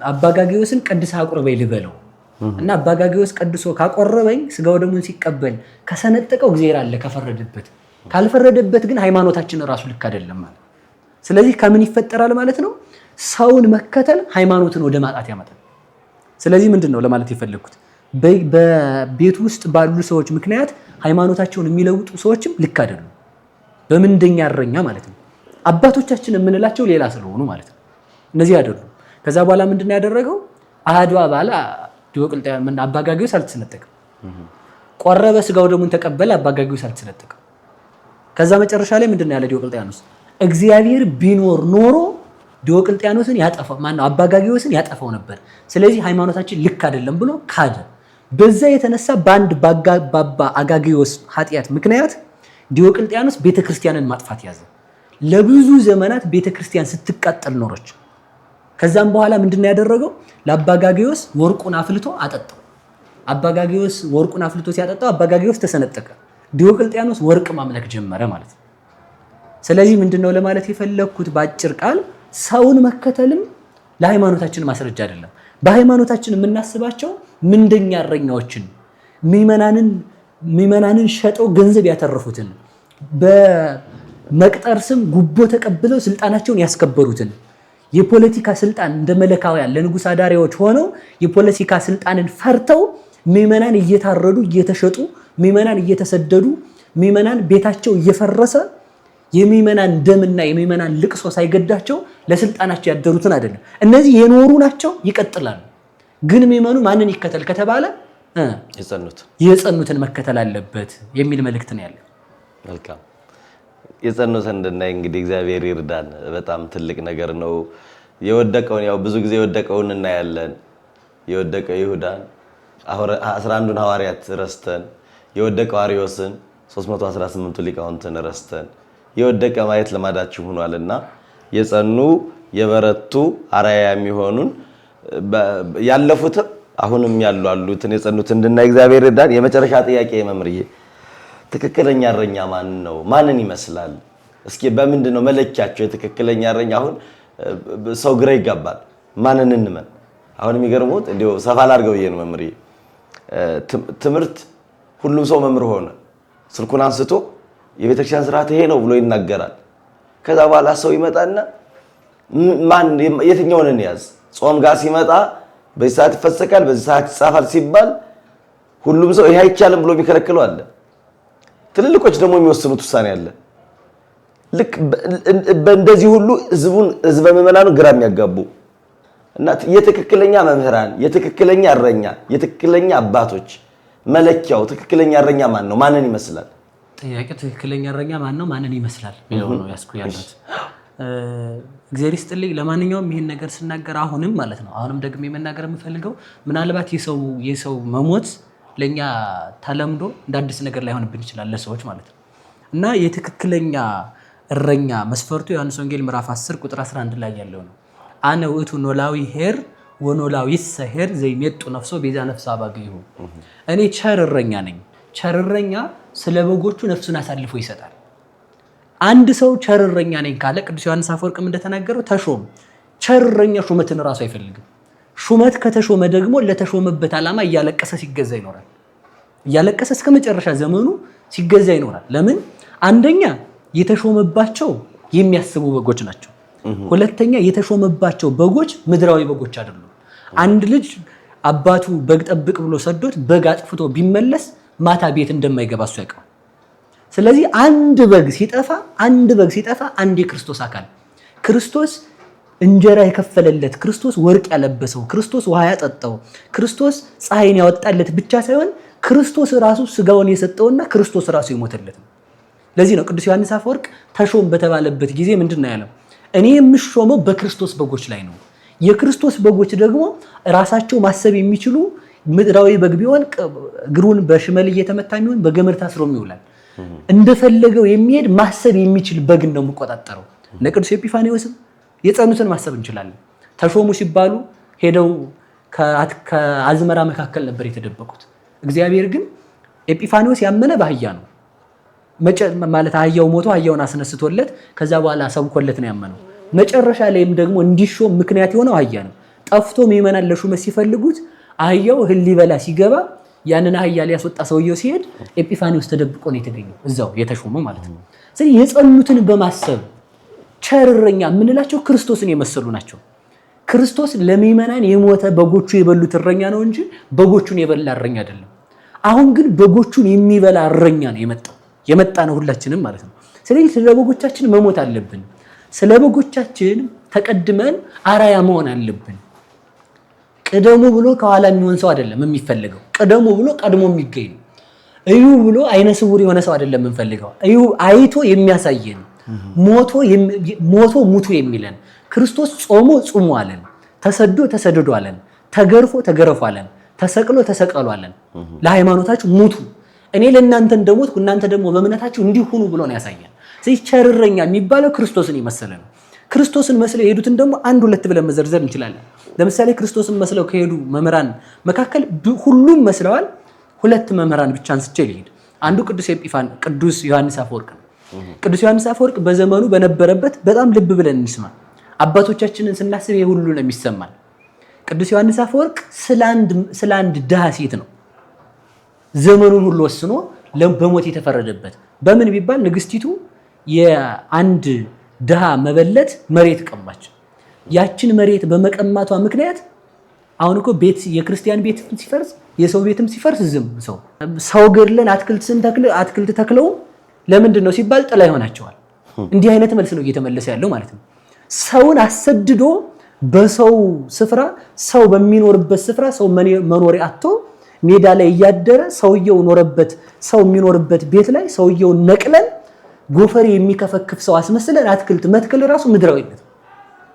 አባ ጋግዮስን ቀድሰህ አቁርበኝ ልበለው እና አባ ጋግዮስ ቀድሶ ካቆረበኝ ስጋው ደሙን ሲቀበል ከሰነጠቀው እግዚአብሔር አለ ከፈረደበት፣ ካልፈረደበት ግን ሃይማኖታችን ራሱ ልክ አይደለም ማለት። ስለዚህ ከምን ይፈጠራል ማለት ነው? ሰውን መከተል ሃይማኖትን ወደ ማጣት ያመጣል። ስለዚህ ምንድነው ለማለት የፈለኩት? በቤት ውስጥ ባሉ ሰዎች ምክንያት ሃይማኖታቸውን የሚለውጡ ሰዎችም ልክ አይደሉም። በምንደኛ እረኛ ማለት ነው። አባቶቻችን የምንላቸው ሌላ ስለሆኑ ማለት ነው። እነዚህ አይደሉም። ከዛ በኋላ ምንድነው ያደረገው? አሃዱ አባላ ዲዮቅልጥያኖስ አባ ጋግዮስ አልተሰነጠቀም። ቆረበ፣ ስጋው ደሙን ተቀበለ፣ አባ ጋግዮስ አልተሰነጠቀም። ከዛ መጨረሻ ላይ ምንድነው ያለ ዲዮቅልጥያኖስ? እግዚአብሔር ቢኖር ኖሮ ዲዮቅልጥያኖስን ያጠፋው ማነው? አባ ጋግዮስን ያጠፋው ነበር። ስለዚህ ሃይማኖታችን ልክ አይደለም ብሎ ካደ። በዛ የተነሳ በአንድ ባባ አጋግዮስ ኃጢአት ምክንያት ዲዮቅልጥያኖስ ቤተክርስቲያንን ማጥፋት ያዘ። ለብዙ ዘመናት ቤተክርስቲያን ስትቃጠል ኖረች። ከዛም በኋላ ምንድነው ያደረገው? ለአባ ጋግዮስ ወርቁን አፍልቶ አጠጣው። አባ ጋግዮስ ወርቁን አፍልቶ ሲያጠጣው አባ ጋግዮስ ተሰነጠቀ። ዲዮቅልጥያኖስ ወርቅ ማምለክ ጀመረ ማለት ነው። ስለዚህ ምንድነው ለማለት የፈለኩት ባጭር ቃል ሰውን መከተልም ለሃይማኖታችን ማስረጃ አይደለም። በሃይማኖታችን የምናስባቸው ምንደኛ እረኛዎችን ሚመናንን ሸጠው ገንዘብ ያተረፉትን በመቅጠር ስም ጉቦ ተቀብለው ስልጣናቸውን ያስከበሩትን የፖለቲካ ስልጣን እንደ መለካውያን ለንጉስ አዳሪዎች ሆነው የፖለቲካ ስልጣንን ፈርተው ሚመናን እየታረዱ እየተሸጡ ሚመናን እየተሰደዱ ሚመናን ቤታቸው እየፈረሰ የሚመናን ደምና የሚመናን ልቅሶ ሳይገዳቸው ለስልጣናቸው ያደሩትን አይደለም። እነዚህ የኖሩ ናቸው፣ ይቀጥላሉ። ግን ሚመኑ ማንን ይከተል ከተባለ የጸኑትን መከተል አለበት የሚል መልእክት ነው ያለው። መልካም የጸኑትን እንድናይ እንግዲህ እግዚአብሔር ይርዳን። በጣም ትልቅ ነገር ነው። የወደቀውን ያው ብዙ ጊዜ የወደቀውን እናያለን። የወደቀው ይሁዳን 11ዱን ሐዋርያት ረስተን የወደቀው አርዮስን 318ቱ ሊቃውንትን ረስተን የወደቀ ማየት ልማዳችሁ ሆኗልና የጸኑ የበረቱ አርአያ የሚሆኑን ያለፉትም አሁንም ያሉትን የጸኑት እንድናይ እግዚአብሔር ይርዳን። የመጨረሻ ጥያቄ መምህርዬ፣ ትክክለኛ እረኛ ማን ነው? ማንን ይመስላል? እስኪ በምንድን ነው መለኪያቸው? የትክክለኛ እረኛ አሁን ሰው ግራ ይጋባል። ማንን እንመን? አሁን የሚገርሙት እንዲሁ ሰፋ ላድርገው ብዬ ነው መምህርዬ። ትምህርት ሁሉም ሰው መምህር ሆነ። ስልኩን አንስቶ የቤተክርስቲያን ስርዓት ይሄ ነው ብሎ ይናገራል። ከዛ በኋላ ሰው ይመጣና የትኛውን እንያዝ? ጾም ጋር ሲመጣ በዚህ ሰዓት ይፈሰካል፣ በዚህ ሰዓት ይጻፋል ሲባል ሁሉም ሰው ይሄ አይቻልም ብሎ የሚከለክለው አለ። ትልልቆች ደግሞ የሚወስኑት ውሳኔ አለ። ልክ በእንደዚህ ሁሉ ህዝበ ምዕመናኑ ግራ የሚያጋቡ እና የትክክለኛ መምህራን፣ የትክክለኛ እረኛ፣ የትክክለኛ አባቶች መለኪያው ትክክለኛ እረኛ ማን ነው? ማንን ይመስላል? ጥያቄው ትክክለኛ እረኛ ማን ነው? ማንን ይመስላል የሚለው ነው ያስኩ ያሉት። እግዚአብሔር ይስጥልኝ። ለማንኛውም ይሄን ነገር ስናገር አሁንም ማለት ነው አሁንም ደግሞ መናገር የምፈልገው ምናልባት የሰው መሞት ለኛ ተለምዶ እንደ አዲስ ነገር ላይ ሆነብን ይችላል ለሰዎች ማለት ነው። እና የትክክለኛ እረኛ መስፈርቱ ዮሐንስ ወንጌል ምዕራፍ 10 ቁጥር 11 ላይ ያለው ነው። አነ ውእቱ ኖላዊ ኄር ወኖላዊ ሰሄር ዘይሜጡ ነፍሶ ቤዛ ነፍሳ ባገዩ። እኔ ቸር እረኛ ነኝ። ቸር እረኛ ስለ በጎቹ ነፍሱን አሳልፎ ይሰጣል። አንድ ሰው ቸር እረኛ ነኝ ካለ ቅዱስ ዮሐንስ አፈወርቅም እንደተናገረው ተሾም። ቸር እረኛ ሹመትን ራሱ አይፈልግም። ሹመት ከተሾመ ደግሞ ለተሾመበት ዓላማ እያለቀሰ ሲገዛ ይኖራል። እያለቀሰ እስከ መጨረሻ ዘመኑ ሲገዛ ይኖራል። ለምን? አንደኛ የተሾመባቸው የሚያስቡ በጎች ናቸው። ሁለተኛ የተሾመባቸው በጎች ምድራዊ በጎች አይደሉም። አንድ ልጅ አባቱ በግ ጠብቅ ብሎ ሰዶት በግ አጥፍቶ ቢመለስ ማታ ቤት እንደማይገባ እሱ ያውቃል። ስለዚህ አንድ በግ ሲጠፋ አንድ የክርስቶስ አካል ክርስቶስ እንጀራ የከፈለለት ክርስቶስ ወርቅ ያለበሰው ክርስቶስ ውሃ ያጠጣው ክርስቶስ ፀሐይን ያወጣለት ብቻ ሳይሆን ክርስቶስ ራሱ ስጋውን የሰጠውና ክርስቶስ ራሱ የሞተለት ነው። ለዚህ ነው ቅዱስ ዮሐንስ አፈወርቅ ተሾም በተባለበት ጊዜ ምንድነው ያለው? እኔ የምሾመው በክርስቶስ በጎች ላይ ነው። የክርስቶስ በጎች ደግሞ ራሳቸው ማሰብ የሚችሉ ምድራዊ በግ ቢሆን እግሩን በሽመል እየተመታ የሚሆን በገመድ ታስሮ ይውላል። እንደፈለገው የሚሄድ ማሰብ የሚችል በግ ነው የምቆጣጠረው። ለቅዱስ ኤጲፋኒዎስም የጸኑትን ማሰብ እንችላለን። ተሾሙ ሲባሉ ሄደው ከአዝመራ መካከል ነበር የተደበቁት። እግዚአብሔር ግን ኤጲፋኒዎስ ያመነ በአህያ ነው ማለት አህያው ሞቶ አህያውን አስነስቶለት ከዛ በኋላ ሰብኮለት ነው ያመነው። መጨረሻ ላይም ደግሞ እንዲሾም ምክንያት የሆነው አህያ ነው። ጠፍቶ ምዕመናን ለሹመት ሲፈልጉት አህያው እህል ሊበላ ሲገባ ያንን አህያ ሊያስወጣ ሰውየው ሲሄድ ኤጲፋኒዎስ ተደብቆ ነው የተገኘው እዛው የተሾመው ማለት ነው። ስለዚህ የጸኑትን በማሰብ ቸር እረኛ የምንላቸው ክርስቶስን የመሰሉ ናቸው። ክርስቶስ ለምዕመናን የሞተ በጎቹ የበሉት እረኛ ነው እንጂ በጎቹን የበላ እረኛ አይደለም። አሁን ግን በጎቹን የሚበላ እረኛ ነው የመጣ ነው ሁላችንም ማለት ነው። ስለዚህ ስለ በጎቻችን መሞት አለብን። ስለ በጎቻችን ተቀድመን አራያ መሆን አለብን። ቅደሙ ብሎ ከኋላ የሚሆን ሰው አይደለም የሚፈልገው። ቅደሙ ብሎ ቀድሞ የሚገኝ ነው። እዩ ብሎ አይነ ስውር የሆነ ሰው አይደለም የምንፈልገው። እዩ አይቶ የሚያሳየን ሞቶ ሙቱ የሚለን ክርስቶስ ጾሞ ጹሙ አለን፣ ተሰዶ ተሰደዱ አለን፣ ተገርፎ ተገረፉ አለን፣ ተሰቅሎ ተሰቀሉ አለን። ለሃይማኖታችሁ ሙቱ፣ እኔ ለእናንተ እንደሞትኩ እናንተ ደግሞ በእምነታችሁ እንዲሁኑ ብሎ ነው ያሳየን። ስለዚህ ቸር እረኛ የሚባለው ክርስቶስን የመሰለ ነው። ክርስቶስን መስለው የሄዱትን ደግሞ አንድ ሁለት ብለን መዘርዘር እንችላለን። ለምሳሌ ክርስቶስን መስለው ከሄዱ መምህራን መካከል ሁሉም መስለዋል። ሁለት መምህራን ብቻ አንስቼ ልሂድ። አንዱ ቅዱስ ዮሐንስ አፈወርቅ ነው። ቅዱስ ዮሐንስ አፈወርቅ በዘመኑ በነበረበት በጣም ልብ ብለን እንስማ። አባቶቻችንን ስናስብ ይሄ ሁሉ ነው የሚሰማን። ቅዱስ ዮሐንስ አፈወርቅ ስለ አንድ ድሃ ሴት ነው ዘመኑን ሁሉ ወስኖ በሞት የተፈረደበት። በምን ቢባል ንግስቲቱ የአንድ ድሃ መበለት መሬት ቀማች። ያችን መሬት በመቀማቷ ምክንያት አሁን እኮ ቤት የክርስቲያን ቤት ሲፈርስ የሰው ቤትም ሲፈርስ ዝም ሰው ገድለን አትክልት ተክለው ለምንድን ነው ሲባል ጥላ ይሆናቸዋል። እንዲህ አይነት መልስ ነው እየተመለሰ ያለው ማለት ነው። ሰውን አሰድዶ በሰው ስፍራ ሰው በሚኖርበት ስፍራ ሰው መኖሪያ አጥቶ ሜዳ ላይ እያደረ ሰውየው ኖረበት ሰው የሚኖርበት ቤት ላይ ሰውየው ነቅለን ጎፈሬ የሚከፈክፍ ሰው አስመስለን አትክልት መትከል ራሱ ምድራዊነት።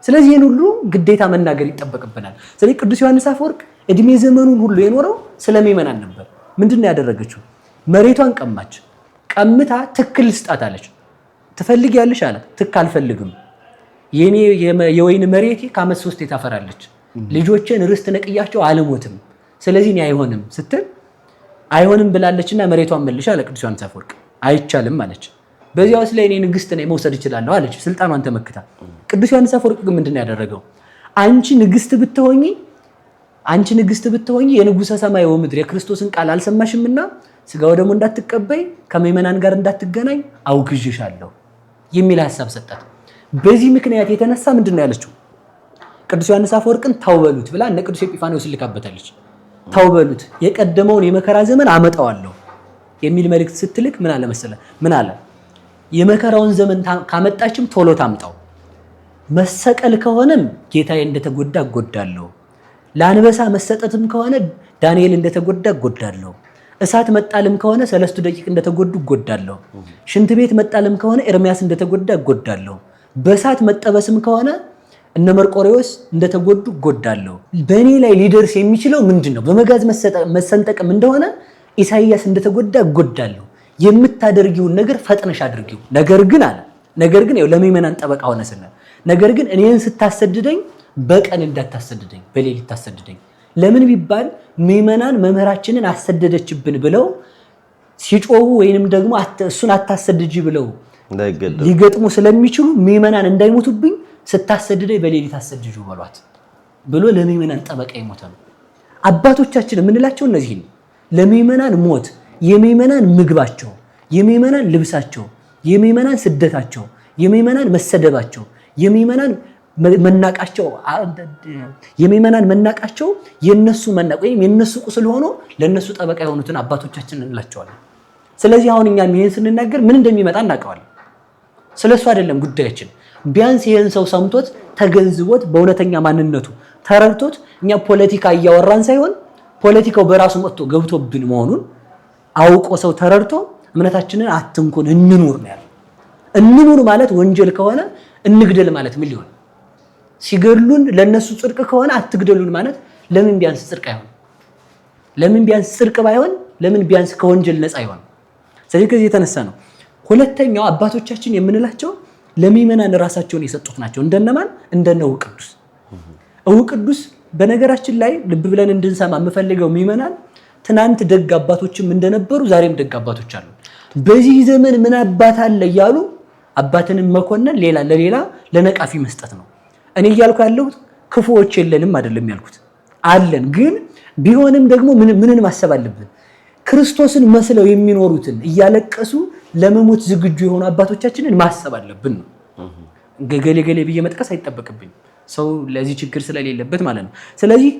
ስለዚህ ይህን ሁሉ ግዴታ መናገር ይጠበቅብናል። ስለዚህ ቅዱስ ዮሐንስ አፈወርቅ እድሜ ዘመኑን ሁሉ የኖረው ስለሚመናን ነበር። ምንድነው ያደረገችው? መሬቷን ቀማች። ቀምታ ትክል ስጣት አለች። ትፈልጊያለሽ አላት። ትክ አልፈልግም፣ የኔ የወይን መሬቴ ከዓመት 3 ታፈራለች፣ ልጆችን ርስት ነቅያቸው አልሞትም፣ ስለዚህ እኔ አይሆንም ስትል አይሆንም ብላለችና መሬቷን መልሻ አለ ቅዱስ ዮሐንስ አፈወርቅ። አይቻልም አለች። በዚያው ላይ እኔ ንግስት ነኝ መውሰድ እችላለሁ አለች፣ ስልጣኗን ተመክታ። ቅዱስ ዮሐንስ አፈወርቅ ግን ምንድነው ያደረገው? አንቺ ንግስት ብትሆኚ የንጉሠ ሰማይ ወምድር የክርስቶስን ቃል አልሰማሽምና ስጋው ደግሞ እንዳትቀበይ ከምእመናን ጋር እንዳትገናኝ አውግዤሻለሁ የሚል ሐሳብ ሰጣት። በዚህ ምክንያት የተነሳ ምንድነው ያለችው? ቅዱስ ዮሐንስ አፈወርቅን ታውበሉት ብላ እነ ቅዱስ ኤጲፋንዮስ ልካበታለች። ታውበሉት የቀደመውን የመከራ ዘመን አመጣዋለሁ የሚል መልእክት ስትልክ ምን አለ መሰለ? ምን አለ? የመከራውን ዘመን ካመጣችም ቶሎ ታምጣው። መሰቀል ከሆነም ጌታዬ እንደተጎዳ እጎዳለሁ፣ ለአንበሳ መሰጠትም ከሆነ ዳንኤል እንደተጎዳ እጎዳለሁ፣ እሳት መጣልም ከሆነ 3 ደቂቅ እንደተጎዱ እጎዳለሁ፣ ሽንት ቤት መጣልም ከሆነ ኤርሚያስ እንደተጎዳ እጎዳለሁ፣ በእሳት መጠበስም ከሆነ እነ መርቆሬዎስ እንደተጎዱ እጎዳለሁ። በእኔ ላይ ሊደርስ የሚችለው ምንድነው? በመጋዝ መሰንጠቅም እንደሆነ ኢሳይያስ እንደተጎዳ እጎዳለሁ። የምታደርጊውን ነገር ፈጥነሽ አድርጊው። ነገር ግን ያው ለምእመናን ጠበቃ ሆነ ስለ ነገር ግን እኔን ስታሰድደኝ በቀን እንዳታሰድደኝ በሌሊት ታሰድደኝ። ለምን ቢባል ምእመናን መምህራችንን አሰደደችብን ብለው ሲጮሁ ወይንም ደግሞ እሱን አታሰድጂ ብለው ሊገጥሙ ስለሚችሉ ምእመናን እንዳይሞቱብኝ ስታሰድደኝ በሌሊት አሰድጁ በሏት ብሎ ለምእመናን ጠበቃ የሞተ ነው። አባቶቻችን የምንላቸው እነዚህ ነው። ለምእመናን ሞት የምእመናን ምግባቸው፣ የምእመናን ልብሳቸው፣ የምእመናን ስደታቸው፣ የምእመናን መሰደባቸው፣ የምእመናን መናቃቸው የነሱ መናቅ ወይም የነሱ ቁስል ሆኖ ለነሱ ጠበቃ የሆኑትን አባቶቻችን እንላቸዋለን። ስለዚህ አሁን እኛ ይሄን ስንናገር ምን እንደሚመጣ እናውቀዋለን። ስለሱ አይደለም ጉዳያችን። ቢያንስ ይሄን ሰው ሰምቶት ተገንዝቦት በእውነተኛ ማንነቱ ተረድቶት እኛ ፖለቲካ እያወራን ሳይሆን ፖለቲካው በራሱ መጥቶ ገብቶብን መሆኑን አውቆ ሰው ተረድቶ እምነታችንን አትንኩን እንኑር ነው ያለው። እንኑር ማለት ወንጀል ከሆነ እንግደል ማለት ምን ሊሆን? ሲገድሉን ለነሱ ጽድቅ ከሆነ አትግደሉን ማለት ለምን ቢያንስ ጽድቅ አይሆን? ለምን ቢያንስ ጽድቅ ባይሆን ለምን ቢያንስ ከወንጀል ነፃ አይሆን? ስለዚህ ከዚህ የተነሳ ነው ሁለተኛው አባቶቻችን የምንላቸው ለምእመናን ራሳቸውን የሰጡት ናቸው። እንደነማን? እንደነ ቅዱስ ቅዱስ። በነገራችን ላይ ልብ ብለን እንድንሰማ የምፈልገው ምእመናን ትናንት ደግ አባቶችም እንደነበሩ ዛሬም ደግ አባቶች አሉ። በዚህ ዘመን ምን አባት አለ እያሉ አባትንም መኮነን ሌላ ለሌላ ለነቃፊ መስጠት ነው። እኔ እያልኩ ያለሁት ክፉዎች የለንም አይደለም ያልኩት፣ አለን። ግን ቢሆንም ደግሞ ምንን ማሰብ አለብን? ክርስቶስን መስለው የሚኖሩትን እያለቀሱ ለመሞት ዝግጁ የሆኑ አባቶቻችንን ማሰብ አለብን ነው። ገሌ ብዬ መጥቀስ አይጠበቅብኝ፣ ሰው ለዚህ ችግር ስለሌለበት ማለት ነው። ስለዚህ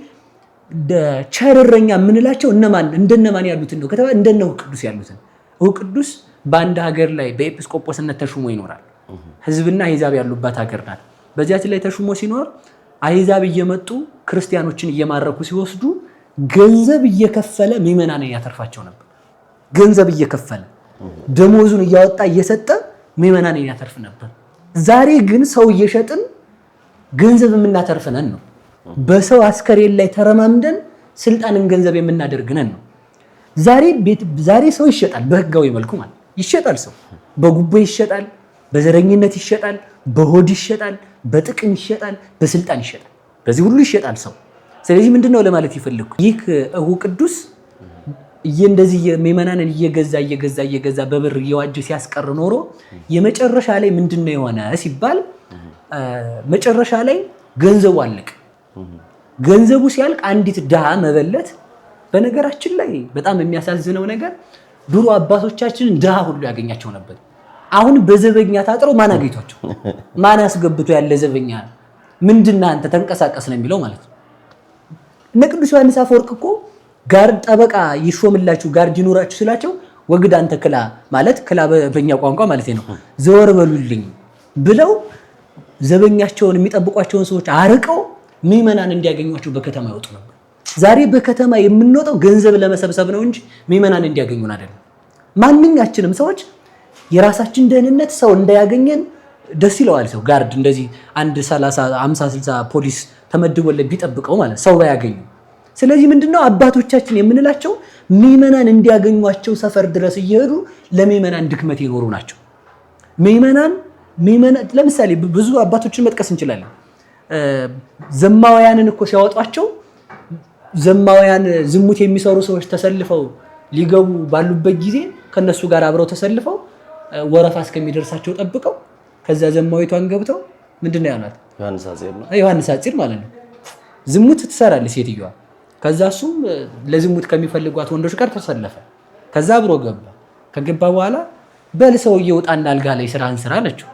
ቸርረኛ የምንላቸው እንደነማን ያሉትን ነው ከተባለ እንደነ ቅዱስ ያሉትን። ቅዱስ በአንድ ሀገር ላይ በኤጲስቆጶስነት ተሹሞ ይኖራል። ሕዝብና አሕዛብ ያሉባት ሀገር ናት። በዚያች ላይ ተሹሞ ሲኖር አሕዛብ እየመጡ ክርስቲያኖችን እየማረኩ ሲወስዱ ገንዘብ እየከፈለ ምእመናንን ያተርፋቸው ነበር። ገንዘብ እየከፈለ ደሞዙን እያወጣ እየሰጠ ምእመናንን ያተርፍ ነበር። ዛሬ ግን ሰው እየሸጥን ገንዘብ የምናተርፍነን ነው። በሰው አስከሬን ላይ ተረማምደን ስልጣንን ገንዘብ የምናደርግነን ነው። ዛሬ ሰው ይሸጣል፣ በህጋዊ መልኩ ማለት ይሸጣል። ሰው በጉቦ ይሸጣል፣ በዘረኝነት ይሸጣል፣ በሆድ ይሸጣል፣ በጥቅም ይሸጣል፣ በስልጣን ይሸጣል። በዚህ ሁሉ ይሸጣል ሰው። ስለዚህ ምንድነው ለማለት ይፈልኩ ይህ ቅዱስ እንደዚህ ምእመናንን እየገዛ በብር እየዋጀ ሲያስቀር ኖሮ የመጨረሻ ላይ ምንድነው የሆነ ሲባል መጨረሻ ላይ ገንዘቡ አለቀ። ገንዘቡ ሲያልቅ አንዲት ድሃ መበለት በነገራችን ላይ በጣም የሚያሳዝነው ነገር ድሮ አባቶቻችንን ድሃ ሁሉ ያገኛቸው ነበር። አሁን በዘበኛ ታጥረው ማን አገኝቷቸው? ማን አስገብቶ ያለ ዘበኛ ምንድነው አንተ ተንቀሳቀስ ነው የሚለው ማለት ነው። እነ ቅዱስ ዮሐንስ አፈወርቅ እኮ ጋርድ ጠበቃ ይሾምላችሁ ጋርድ ይኖራችሁ ስላቸው ወግድ አንተ ክላ ማለት ክላ በእኛ ቋንቋ ማለት ነው ዘወር በሉልኝ ብለው ዘበኛቸውን የሚጠብቋቸውን ሰዎች አርቀው ምዕመናን እንዲያገኟቸው በከተማ ይወጡ ነበር። ዛሬ በከተማ የምንወጣው ገንዘብ ለመሰብሰብ ነው እንጂ ምዕመናን እንዲያገኙን አይደለም። ማንኛችንም ሰዎች የራሳችን ደህንነት ሰው እንዳያገኘን ደስ ይለዋል። ሰው ጋርድ እንደዚህ አንድ 30 50 60 ፖሊስ ተመድቦለት ቢጠብቀው ማለት ሰው ባያገኙ። ስለዚህ ምንድነው አባቶቻችን የምንላቸው ምዕመናን እንዲያገኟቸው ሰፈር ድረስ እየሄዱ ለምዕመናን ድክመት ይኖሩ ናቸው። ምዕመናን ለምሳሌ ብዙ አባቶችን መጥቀስ እንችላለን። ዘማውያንን እኮ ሲያወጧቸው ዘማውያን ዝሙት የሚሰሩ ሰዎች ተሰልፈው ሊገቡ ባሉበት ጊዜ ከነሱ ጋር አብረው ተሰልፈው ወረፋ እስከሚደርሳቸው ጠብቀው ከዛ ዘማዊቷን ገብተው ምንድነው ያሏት? ዮሐንስ አጽር ማለት ነው። ዝሙት ትሰራለች ሴትዮዋ። ከዛ እሱም ለዝሙት ከሚፈልጓት ወንዶች ጋር ተሰለፈ። ከዛ አብሮ ገባ። ከገባ በኋላ በል ሰውዬው ውጣና አልጋ ላይ ስራህን ስራ አለችው።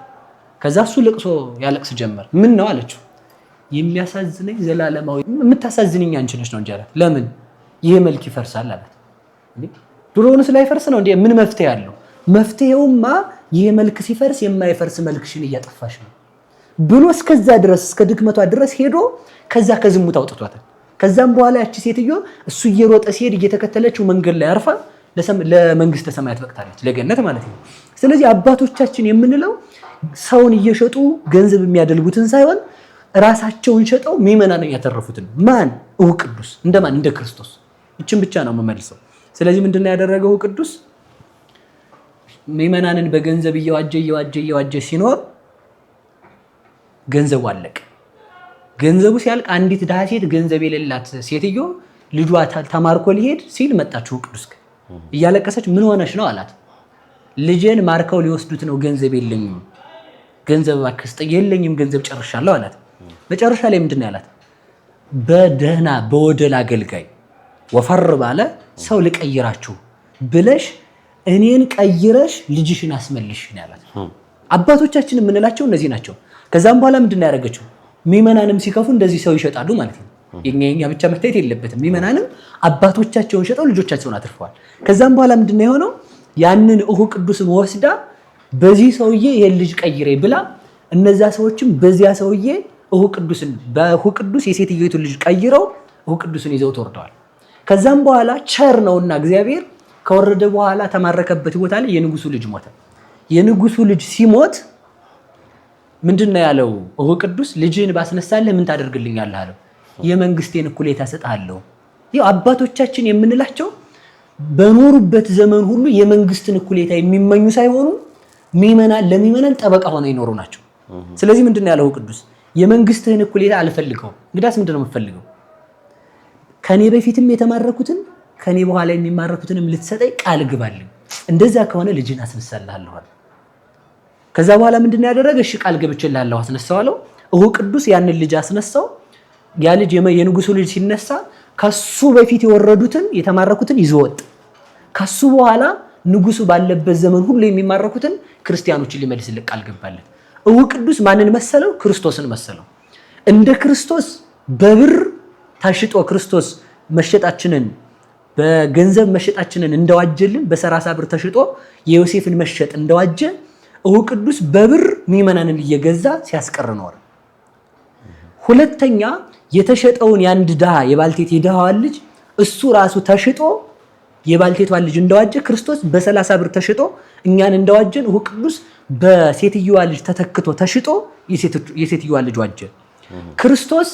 ከዛ እሱ ልቅሶ ያለቅስ ጀመር። ምን ነው አለችው። የሚያሳዝነኝ ዘላለማዊ የምታሳዝንኝ አንቺ ነሽ ነው እንጂ አላት። ለምን ይሄ መልክ ይፈርሳል አላት። ድሮውንስ ላይ ፈርስ ነው እንዴ? ምን መፍትሄ አለው? መፍትሄውማ ይሄ መልክ ሲፈርስ የማይፈርስ መልክሽን እያጠፋሽ ነው ብሎ እስከዛ ድረስ እስከ ድክመቷ ድረስ ሄዶ ከዛ ከዝሙት አውጥቷታል። ከዛም በኋላ ያቺ ሴትዮ እሱ እየሮጠ ሲሄድ እየተከተለችው መንገድ ላይ አርፋ ለመንግስተ ሰማያት በቅታለች፣ ለገነት ማለት ነው። ስለዚህ አባቶቻችን የምንለው ሰውን እየሸጡ ገንዘብ የሚያደልጉትን ሳይሆን ራሳቸውን ሸጠው ምዕመናን ያተረፉትን ማን እው ቅዱስ እንደማን እንደ ክርስቶስ እችን ብቻ ነው የምመልሰው። ስለዚህ ምንድነው ያደረገው ቅዱስ ምዕመናንን በገንዘብ እየዋጀ ሲኖር ገንዘቡ አለቀ። ገንዘቡ ሲያልቅ አንዲት ድሃ ሴት ገንዘብ የሌላት ሴትዮ ልጇ ተማርኮ ሊሄድ ሲል መጣችው ቅዱስ እያለቀሰች ምን ሆነሽ ነው አላት። ልጄን ማርከው ሊወስዱት ነው ገንዘብ የለኝም፣ ገንዘብ እባክህ ስጠኝ፣ የለኝም ገንዘብ ጨርሻለሁ አላት። መጨረሻ ላይ ምንድነው ያላት? በደህና በወደል አገልጋይ ወፈር ባለ ሰው ልቀይራችሁ ብለሽ እኔን ቀይረሽ ልጅሽን አስመልሽ ነው ያላት። አባቶቻችን የምንላቸው እነዚህ ናቸው። ከዛም በኋላ ምንድነው ያደረገችው? ምዕመናንም ሲከፉ እንደዚህ ሰው ይሸጣሉ ማለት ነው። የኛ ብቻ መታየት የለበትም። ምዕመናንም አባቶቻቸውን ሸጠው ልጆቻቸውን አትርፈዋል። ከዛም በኋላ ምንድነው የሆነው? ያንን እሁ ቅዱስን ወስዳ በዚህ ሰውዬ ይሄን ልጅ ቀይሬ ብላ እነዛ ሰዎችም በዚያ ሰውዬ እሁ ቅዱስን በእሁ ቅዱስ የሴትዮይቱን ልጅ ቀይረው እሁ ቅዱስን ይዘው ተወርደዋል። ከዛም በኋላ ቸር ነውና እግዚአብሔር ከወረደ በኋላ ተማረከበት ቦታ ላይ የንጉሱ ልጅ ሞተ። የንጉሱ ልጅ ሲሞት ምንድነው ያለው? እሁ ቅዱስ ልጅን ባስነሳልህ ምን ታደርግልኛለህ አለው። የመንግስቴን እኩሌታ ሰጣለሁ። ይሄ አባቶቻችን የምንላቸው በኖሩበት ዘመን ሁሉ የመንግስትን እኩሌታ የሚመኙ ሳይሆኑ ለምዕመናን ጠበቃ ሆነው ይኖሩ ናቸው። ስለዚህ ምንድነው ያለው ቅዱስ? የመንግስትህን እኩሌታ አልፈልገውም። እንግዲያስ ምንድነው የምፈልገው? ከኔ በፊትም የተማረኩትን ከኔ በኋላ የሚማረኩትንም ልትሰጠኝ ቃል ግባልኝ። እንደዛ ከሆነ ልጅን አስነሳልሃለሁ። ከዛ በኋላ ምንድነው ያደረገ? እሺ ቃል ገብቼልሃለሁ አስነሳዋለሁ። እሁ ቅዱስ ያንን ልጅ አስነሳው። ያ ልጅ የንጉሱ ልጅ ሲነሳ ከሱ በፊት የወረዱትን የተማረኩትን ይዞ ወጣ። ከሱ በኋላ ንጉሱ ባለበት ዘመን ሁሉ የሚማረኩትን ክርስቲያኖችን ሊመልስልህ ቃል ገባለት። እሁ ቅዱስ ማንን መሰለው? ክርስቶስን መሰለው። እንደ ክርስቶስ በብር ታሽጦ ክርስቶስ መሸጣችንን በገንዘብ መሸጣችንን እንደዋጀልን በ30 ብር ተሽጦ የዮሴፍን መሸጥ እንደዋጀ እሁ ቅዱስ በብር ምዕመናንን እየገዛ ሲያስቀር ኖረ። ሁለተኛ የተሸጠውን የአንድ ድሃ የባልቴት የድሃዋን ልጅ እሱ ራሱ ተሽጦ የባልቴቷን ልጅ እንደዋጀ ክርስቶስ በ30 ብር ተሽጦ እኛን እንደዋጀን እሁ ቅዱስ በሴትዮዋ ልጅ ተተክቶ ተሽጦ የሴትዮዋ ልጅ ዋጀ። ክርስቶስ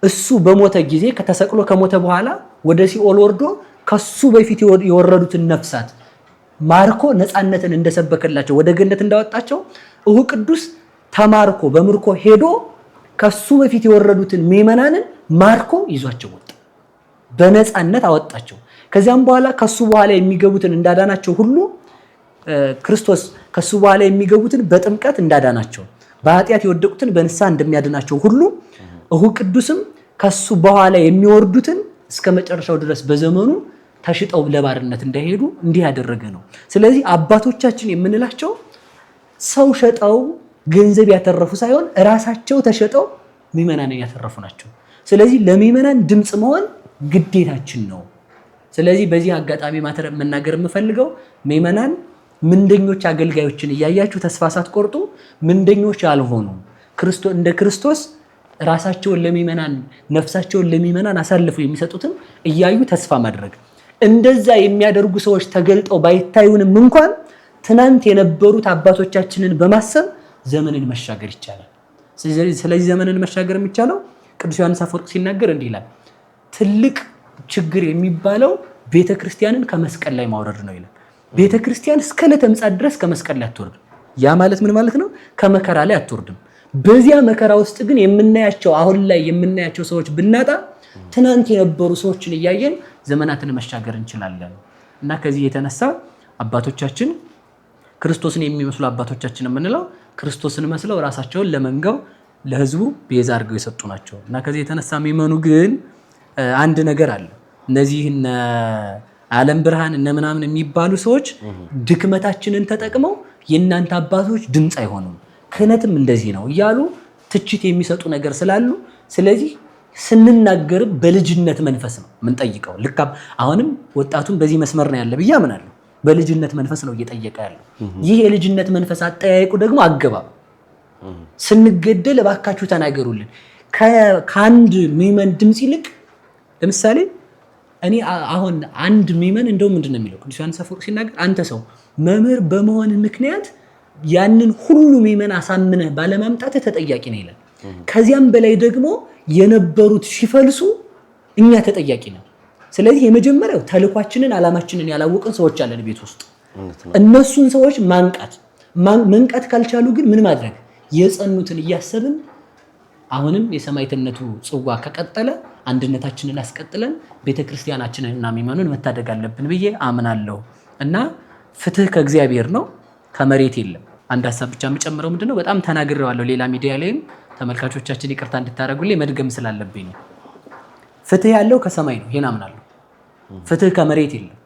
እሱ በሞተ ጊዜ ከተሰቅሎ ከሞተ በኋላ ወደ ሲኦል ወርዶ ከሱ በፊት የወረዱትን ነፍሳት ማርኮ ነፃነትን እንደሰበከላቸው ወደ ገነት እንዳወጣቸው እሁ ቅዱስ ተማርኮ በምርኮ ሄዶ ከሱ በፊት የወረዱትን ምዕመናንን ማርኮ ይዟቸው ወጣ፣ በነፃነት አወጣቸው። ከዚያም በኋላ ከሱ በኋላ የሚገቡትን እንዳዳናቸው ሁሉ ክርስቶስ ከሱ በኋላ የሚገቡትን በጥምቀት እንዳዳናቸው በኃጢአት የወደቁትን በንስሐ እንደሚያድናቸው ሁሉ እሁ ቅዱስም ከሱ በኋላ የሚወርዱትን እስከ መጨረሻው ድረስ በዘመኑ ተሽጠው ለባርነት እንዳይሄዱ እንዲህ ያደረገ ነው። ስለዚህ አባቶቻችን የምንላቸው ሰው ሸጠው ገንዘብ ያተረፉ ሳይሆን ራሳቸው ተሸጠው ምዕመናንን ያተረፉ ናቸው። ስለዚህ ለምዕመናን ድምፅ መሆን ግዴታችን ነው። ስለዚህ በዚህ አጋጣሚ መናገር የምፈልገው ምዕመናን ምንደኞች አገልጋዮችን እያያችሁ ተስፋ ሳትቆርጡ ምንደኞች ያልሆኑ እንደ ክርስቶስ ራሳቸውን ለምዕመናን ነፍሳቸውን ለምዕመናን አሳልፈው የሚሰጡትን እያዩ ተስፋ ማድረግ። እንደዛ የሚያደርጉ ሰዎች ተገልጠው ባይታዩንም እንኳን ትናንት የነበሩት አባቶቻችንን በማሰብ ዘመንን መሻገር ይቻላል። ስለዚህ ዘመንን መሻገር የሚቻለው ቅዱስ ዮሐንስ አፈወርቅ ሲናገር እንዲህ ይላል፣ ትልቅ ችግር የሚባለው ቤተክርስቲያንን ከመስቀል ላይ ማውረድ ነው ይላል። ቤተክርስቲያን እስከ ዕለተ ምጽአት ድረስ ከመስቀል ላይ አትወርድም። ያ ማለት ምን ማለት ነው? ከመከራ ላይ አትወርድም። በዚያ መከራ ውስጥ ግን አሁን ላይ የምናያቸው ሰዎች ብናጣ ትናንት የነበሩ ሰዎችን እያየን ዘመናትን መሻገር እንችላለን እና ከዚህ የተነሳ አባቶቻችን ክርስቶስን የሚመስሉ አባቶቻችን የምንለው ክርስቶስን መስለው ራሳቸውን ለመንጋው ለሕዝቡ ቤዛ አድርገው የሰጡ ናቸው እና ከዚህ የተነሳ የሚመኑ ግን አንድ ነገር አለ። እነዚህ ዓለም ብርሃን እነ ምናምን የሚባሉ ሰዎች ድክመታችንን ተጠቅመው የእናንተ አባቶች ድምፅ አይሆኑም፣ ክህነትም እንደዚህ ነው እያሉ ትችት የሚሰጡ ነገር ስላሉ ስለዚህ ስንናገር በልጅነት መንፈስ ነው የምንጠይቀው። ልክ አሁንም ወጣቱን በዚህ መስመር ነው ያለ ብዬ አምናለሁ። በልጅነት መንፈስ ነው እየጠየቀ ያለው። ይህ የልጅነት መንፈስ አጠያየቁ ደግሞ አገባብ ስንገደል እባካችሁ ተናገሩልን ከአንድ ምዕመን ድምፅ ይልቅ ለምሳሌ እኔ አሁን አንድ ምዕመን እንደው ምንድነው የሚለው ቅዱስ ዮሐንስ አፈወርቅ ሲናገር አንተ ሰው መምህር በመሆን ምክንያት ያንን ሁሉ ምዕመን አሳምነህ ባለማምጣት ተጠያቂ ነህ ይላል። ከዚያም በላይ ደግሞ የነበሩት ሲፈልሱ እኛ ተጠያቂ ነን። ስለዚህ የመጀመሪያው ተልኳችንን ዓላማችንን ያላወቅን ሰዎች አለን ቤት ውስጥ። እነሱን ሰዎች መንቃት ካልቻሉ ግን ምን ማድረግ? የጸኑትን እያሰብን አሁንም የሰማዕትነቱ ጽዋ ከቀጠለ አንድነታችንን አስቀጥለን ቤተክርስቲያናችንን እና ምዕመኑን መታደግ አለብን ብዬ አምናለሁ እና ፍትህ ከእግዚአብሔር ነው፣ ከመሬት የለም። አንድ ሀሳብ ብቻ የምጨምረው ምንድነው በጣም ተናግሬዋለሁ ሌላ ሚዲያ ላይም ተመልካቾቻችን ይቅርታ እንድታደርጉልኝ መድገም ስላለብኝ ነው። ፍትህ ያለው ከሰማይ ነው፣ ይሄን አምናለሁ። ፍትህ ከመሬት የለም።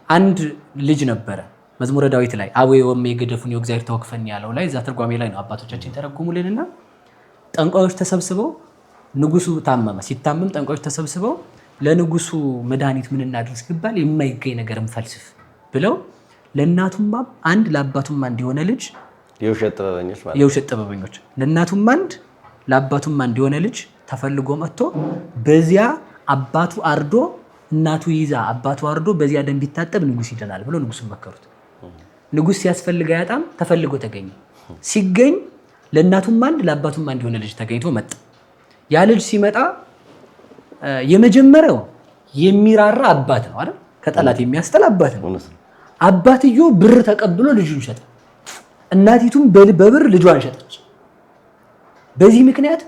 አንድ ልጅ ነበረ መዝሙረ ዳዊት ላይ አቡየ ወእሜ ገደፉኒ ወእግዚአብሔር ተወክፈኒ ያለው ላይ እዛ ትርጓሜ ላይ ነው አባቶቻችን ተረጉሙልንና ጠንቋዮች ተሰብስበው ንጉሱ ታመመ። ሲታመም ጠንቋዮች ተሰብስበው ለንጉሱ መድኃኒት ምን እናድርስ ሲባል የማይገኝ ነገር እንፈልስፍ ብለው ለእናቱም አንድ ለአባቱም አንድ የሆነ ልጅ የውሸት ጥበበኞች ለእናቱም አንድ ለአባቱም አንድ የሆነ ልጅ ተፈልጎ መጥቶ በዚያ አባቱ አርዶ እናቱ ይዛ አባቱ አርዶ በዚያ ደም ቢታጠብ ንጉስ ይድናል ብሎ ንጉሱን መከሩት። ንጉስ ሲያስፈልግ አያጣም፣ ተፈልጎ ተገኘ። ሲገኝ ለእናቱም አንድ ለአባቱም አንድ የሆነ ልጅ ተገኝቶ መጣ። ያ ልጅ ሲመጣ የመጀመሪያው የሚራራ አባት ነው አይደል? ከጠላት የሚያስጠላ አባት ነው። አባትየው ብር ተቀብሎ ልጁን ሸጠ። እናቲቱም በብር ልጇን ሸጠች። በዚህ ምክንያት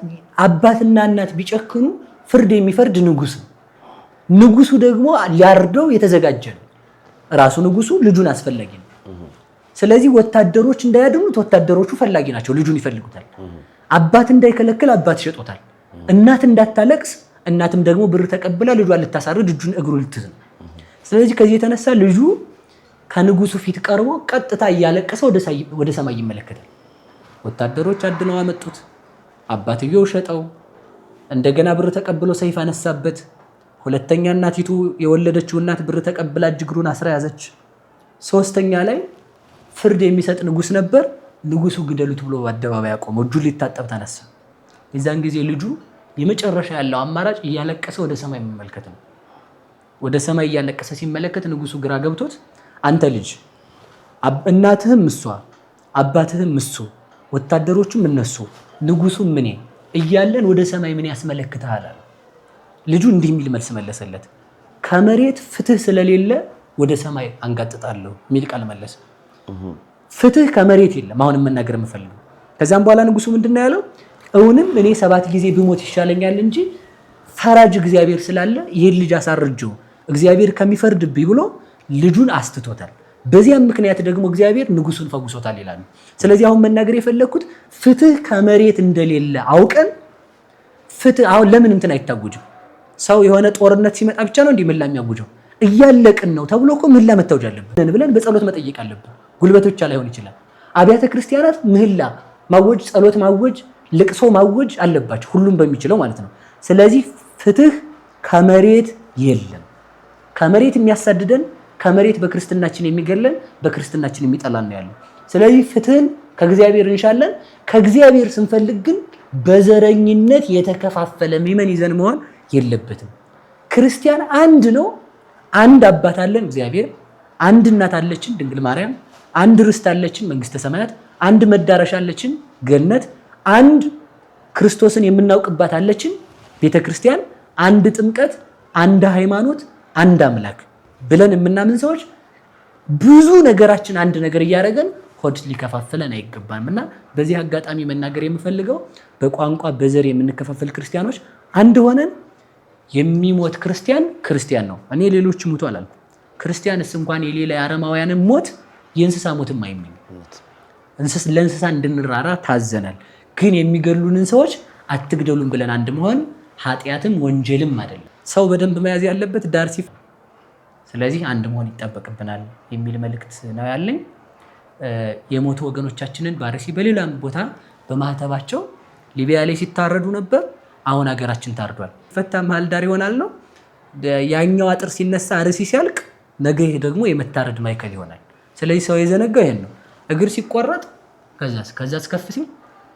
አባትና እናት ቢጨክኑ ፍርድ የሚፈርድ ንጉስ ነው። ንጉሱ ደግሞ ሊያርደው የተዘጋጀ ነው። ራሱ ንጉሱ ልጁን አስፈላጊ ነው። ስለዚህ ወታደሮች እንዳያድኑት ወታደሮቹ ፈላጊ ናቸው፣ ልጁን ይፈልጉታል። አባት እንዳይከለክል አባት ሸጦታል። እናት እንዳታለቅስ እናትም ደግሞ ብር ተቀብላ ልጇን ልታሳርድ እጁን እግሩ ልትዝ ነው። ስለዚህ ከዚህ የተነሳ ልጁ ከንጉሱ ፊት ቀርቦ ቀጥታ እያለቀሰ ወደ ሰማይ ይመለከታል። ወታደሮች አድነው አመጡት። አባትየው ሸጠው። እንደገና ብር ተቀብሎ ሰይፍ አነሳበት። ሁለተኛ እናቲቱ የወለደችው እናት ብር ተቀብላ እግሩን አስራ ያዘች። ሶስተኛ ላይ ፍርድ የሚሰጥ ንጉስ ነበር። ንጉሱ ግደሉት ብሎ በአደባባይ አቆመው። እጁን ሊታጠብ ተነሳ። የዛን ጊዜ ልጁ የመጨረሻ ያለው አማራጭ እያለቀሰ ወደ ሰማይ መመልከት ነው። ወደ ሰማይ እያለቀሰ ሲመለከት ንጉሱ ግራ ገብቶት አንተ ልጅ እናትህም እሷ አባትህም እሱ ወታደሮቹም እነሱ ንጉሱም እኔ እያለን ወደ ሰማይ ምን ያስመለክታል? ልጁ እንዲህ የሚል መልስ መለሰለት። ከመሬት ፍትህ ስለሌለ ወደ ሰማይ አንጋጥጣለሁ የሚል ቃል መለሰ። ፍትህ ከመሬት የለም። አሁን መናገር የምፈልገው ከዛም በኋላ ንጉሱ ምንድነው ያለው? እውንም እኔ 7 ጊዜ ብሞት ይሻለኛል እንጂ ፈራጅ እግዚአብሔር ስላለ ይሄን ልጅ አሳርጀው እግዚአብሔር ከሚፈርድብኝ ብሎ ልጁን አስትቶታል። በዚያም ምክንያት ደግሞ እግዚአብሔር ንጉሱን ፈውሶታል ይላል። ስለዚህ አሁን መናገር የፈለኩት ፍትህ ከመሬት እንደሌለ አውቀን ፍትህ አሁን ለምን እንትን አይታወጅም? ሰው የሆነ ጦርነት ሲመጣ ብቻ ነው እንዲህ ምህላ የሚያውጀው? እያለቅን ነው ተብሎ እኮ ምህላ መታወጅ አለብን ብለን በጸሎት መጠየቅ አለብን። ጉልበት ብቻ ላይሆን ይችላል። አብያተ ክርስቲያናት ምህላ ማወጅ፣ ጸሎት ማወጅ፣ ልቅሶ ማወጅ አለባቸው፣ ሁሉም በሚችለው ማለት ነው። ስለዚህ ፍትህ ከመሬት የለም። ከመሬት የሚያሳድደን ከመሬት በክርስትናችን የሚገለን በክርስትናችን የሚጠላን ነው ያለው። ስለዚህ ፍትህን ከእግዚአብሔር እንሻለን። ከእግዚአብሔር ስንፈልግ ግን በዘረኝነት የተከፋፈለ ምዕመን ይዘን መሆን የለበትም። ክርስቲያን አንድ ነው። አንድ አባት አለን እግዚአብሔር፣ አንድ እናት አለችን ድንግል ማርያም፣ አንድ ርስት አለችን መንግስተ ሰማያት፣ አንድ መዳረሻ አለችን ገነት፣ አንድ ክርስቶስን የምናውቅባት አለችን ቤተክርስቲያን፣ አንድ ጥምቀት፣ አንድ ሃይማኖት፣ አንድ አምላክ ብለን የምናምን ሰዎች ብዙ ነገራችን አንድ ነገር እያደረገን ሆድ ሊከፋፍለን አይገባም። እና በዚህ አጋጣሚ መናገር የምፈልገው በቋንቋ በዘር የምንከፋፈል ክርስቲያኖች አንድ ሆነን የሚሞት ክርስቲያን ነው። እኔ ሌሎች ሙቱ አላልኩም። ክርስቲያንስ እንኳን የሌላ የአረማውያንን ሞት የእንስሳ ሞትም አይመኝ። ለእንስሳ እንድንራራ ታዘናል። ግን የሚገሉንን ሰዎች አትግደሉን ብለን አንድ መሆን ኃጢአትም ወንጀልም አይደለም። ሰው በደንብ መያዝ ያለበት ዳር ሲፍ ስለዚህ አንድ መሆን ይጠበቅብናል የሚል መልእክት ነው ያለኝ። የሞቱ ወገኖቻችንን በአርሲ በሌላም ቦታ በማህተባቸው ሊቢያ ላይ ሲታረዱ ነበር። አሁን ሀገራችን ታርዷል። ፈታ መሀል ዳር ይሆናል ነው ያኛው አጥር ሲነሳ አርሲ ሲያልቅ ነገ ደግሞ የመታረድ ማይከል ይሆናል። ስለዚህ ሰው የዘነጋው ይሄን ነው። እግር ሲቆረጥ ከዛስ ከፍ ሲል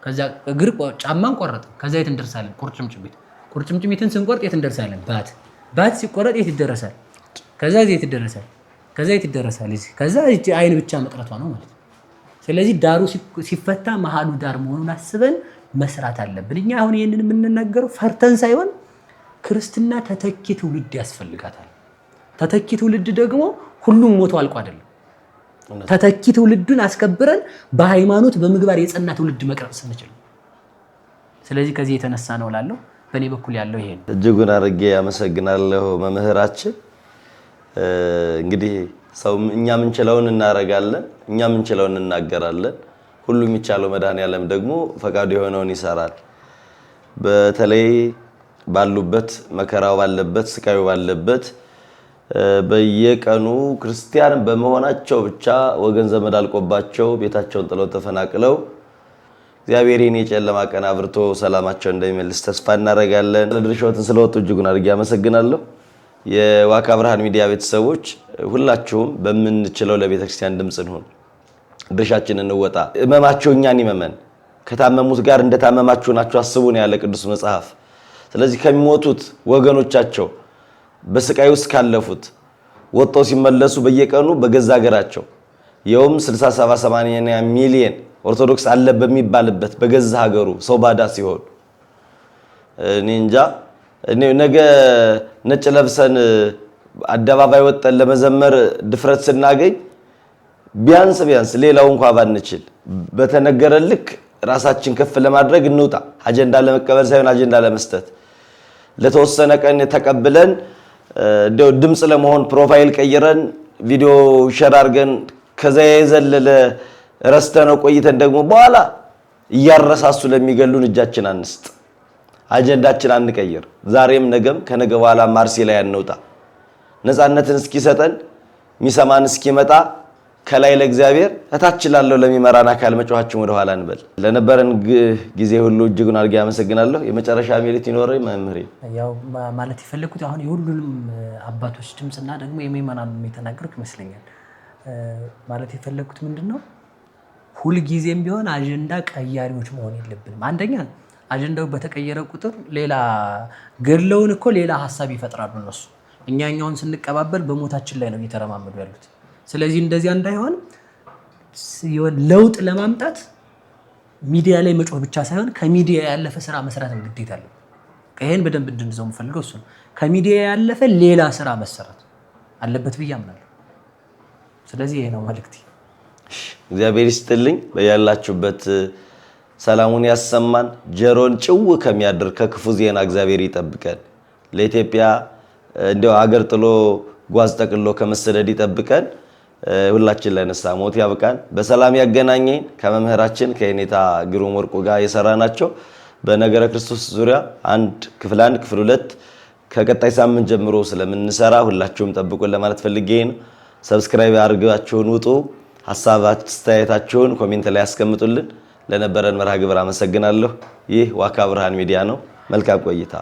ከዛ እግር ጫማን ቆረጥ ከዛ የት እንደርሳለን? ቁርጭምጭሚትን ስንቆርጥ የት እንደርሳለን? ባት ሲቆረጥ የት ይደረሳል? ከዛ የት ይደረሳል? ከዛ የት ይደረሳል? ከዛ አይን ብቻ መቅረቷ ነው ማለት ነው። ስለዚህ ዳሩ ሲፈታ መሃሉ ዳር መሆኑን አስበን መስራት አለብን። እኛ አሁን ይሄንን የምንናገረው ፈርተን ሳይሆን ክርስትና ተተኪ ትውልድ ያስፈልጋታል። ተተኪ ትውልድ ደግሞ ሁሉም ሞቶ አልቆ አይደለም። ተተኪ ትውልዱን አስከብረን በሃይማኖት በምግባር የጸና ትውልድ መቅረብ ስንችል፣ ስለዚህ ከዚህ የተነሳ ነው እላለሁ። በእኔ በኩል ያለው ይሄ ነው። እጅጉን አድርጌ አመሰግናለሁ መምህራችን። እንግዲህ ሰው እኛ ምንችለውን እናረጋለን፣ እኛ ምንችለውን እናገራለን። ሁሉ የሚቻለው መድኃኔዓለም ደግሞ ፈቃዱ የሆነውን ይሰራል። በተለይ ባሉበት መከራው ባለበት ስቃዩ ባለበት በየቀኑ ክርስቲያን በመሆናቸው ብቻ ወገን ዘመድ አልቆባቸው ቤታቸውን ጥለው ተፈናቅለው እግዚአብሔር ይህን የጨለማ ቀን አብርቶ ሰላማቸው እንደሚመልስ ተስፋ እናደርጋለን። ለድርሻዎትን ስለወጡ እጅጉን አድርጌ አመሰግናለሁ። የዋካ ብርሃን ሚዲያ ቤተሰቦች ሁላችሁም በምንችለው ለቤተክርስቲያን ድምጽ እንሁን፣ ድርሻችንን እንወጣ። እመማቸው እኛን ይመመን፣ ከታመሙት ጋር እንደታመማችሁ ናችሁ አስቡ ነው ያለ ቅዱስ መጽሐፍ። ስለዚህ ከሚሞቱት ወገኖቻቸው በስቃይ ውስጥ ካለፉት ወጥተው ሲመለሱ በየቀኑ በገዛ ሀገራቸው የውም 60-70-80 ሚሊዮን ኦርቶዶክስ አለ በሚባልበት በገዛ ሀገሩ ሰው ባዳ ሲሆን እኔ እንጃ ነገ ነጭ ለብሰን አደባባይ ወጠን ለመዘመር ድፍረት ስናገኝ ቢያንስ ሌላው እንኳን ባንችል በተነገረ ልክ ራሳችን ከፍ ለማድረግ እንውጣ። አጀንዳ ለመቀበል ሳይሆን አጀንዳ ለመስጠት ለተወሰነ ቀን ተቀብለን እንደው ድምጽ ለመሆን ፕሮፋይል ቀይረን ቪዲዮ ሼር አድርገን ከዛ የዘለለ ረስተነው ቆይተን ደግሞ በኋላ እያረሳሱ ለሚገሉን እጃችን አንስጥ። አጀንዳችን አንቀይር። ዛሬም ነገም ከነገ በኋላ ማርሲ ላይ አንውጣ። ነፃነትን እስኪሰጠን ሚሰማን እስኪመጣ ከላይ ለእግዚአብሔር እታች ላለው ለሚመራን አካል መጫወቻችን ወደ ኋላ እንበል። ለነበረን ጊዜ ሁሉ እጅጉን አድርጌ አመሰግናለሁ። የመጨረሻ መልእክት ይኖረኝ መምህሬ? ያው ማለት የፈለኩት አሁን የሁሉንም አባቶች ድምጽና ደግሞ የምእመናን የተናገሩት ይመስለኛል። ማለት የፈለኩት ምንድነው ሁል ጊዜም ቢሆን አጀንዳ ቀያሪዎች መሆን የለብንም። አንደኛ አጀንዳው በተቀየረ ቁጥር ሌላ ገድለውን እኮ ሌላ ሐሳብ ይፈጥራሉ እነሱ። እኛኛውን ስንቀባበል በሞታችን ላይ ነው እየተረማመዱ ያሉት። ስለዚህ እንደዚያ እንዳይሆን ለውጥ ለማምጣት ሚዲያ ላይ መጮህ ብቻ ሳይሆን ከሚዲያ ያለፈ ስራ መስራት ግዴታ አለ። ይሄን በደንብ እንድንዘው የምፈልገው እሱ ነው። ከሚዲያ ያለፈ ሌላ ስራ መሰራት አለበት ብዬ አምናለሁ። ስለዚህ ይሄ ነው መልእክቴ። እግዚአብሔር ይስጥልኝ። በያላችሁበት ሰላሙን ያሰማን። ጀሮን ጭው ከሚያድር ከክፉ ዜና እግዚአብሔር ይጠብቀን። ለኢትዮጵያ እንደው ሀገር ጥሎ ጓዝ ጠቅሎ ከመሰደድ ይጠብቀን። ሁላችን ለንስሐ ሞት ያብቃን፣ በሰላም ያገናኘን። ከመምህራችን ከኔታ ግሩም ወርቁ ጋር የሰራናቸው በነገረ ክርስቶስ ዙሪያ ክፍል 1 ክፍል 2 ከቀጣይ ሳምንት ጀምሮ ስለምንሰራ ሁላችሁም ጠብቁን ለማለት ፈልጌ ነው። ሰብስክራይብ አድርጋችሁን ውጡ። ሐሳብ አስተያየታችሁን ኮሜንት ላይ ያስቀምጡልን። ለነበረን መርሃ ግብር አመሰግናለሁ። ይህ ዋካ ብርሃን ሚዲያ ነው። መልካም ቆይታ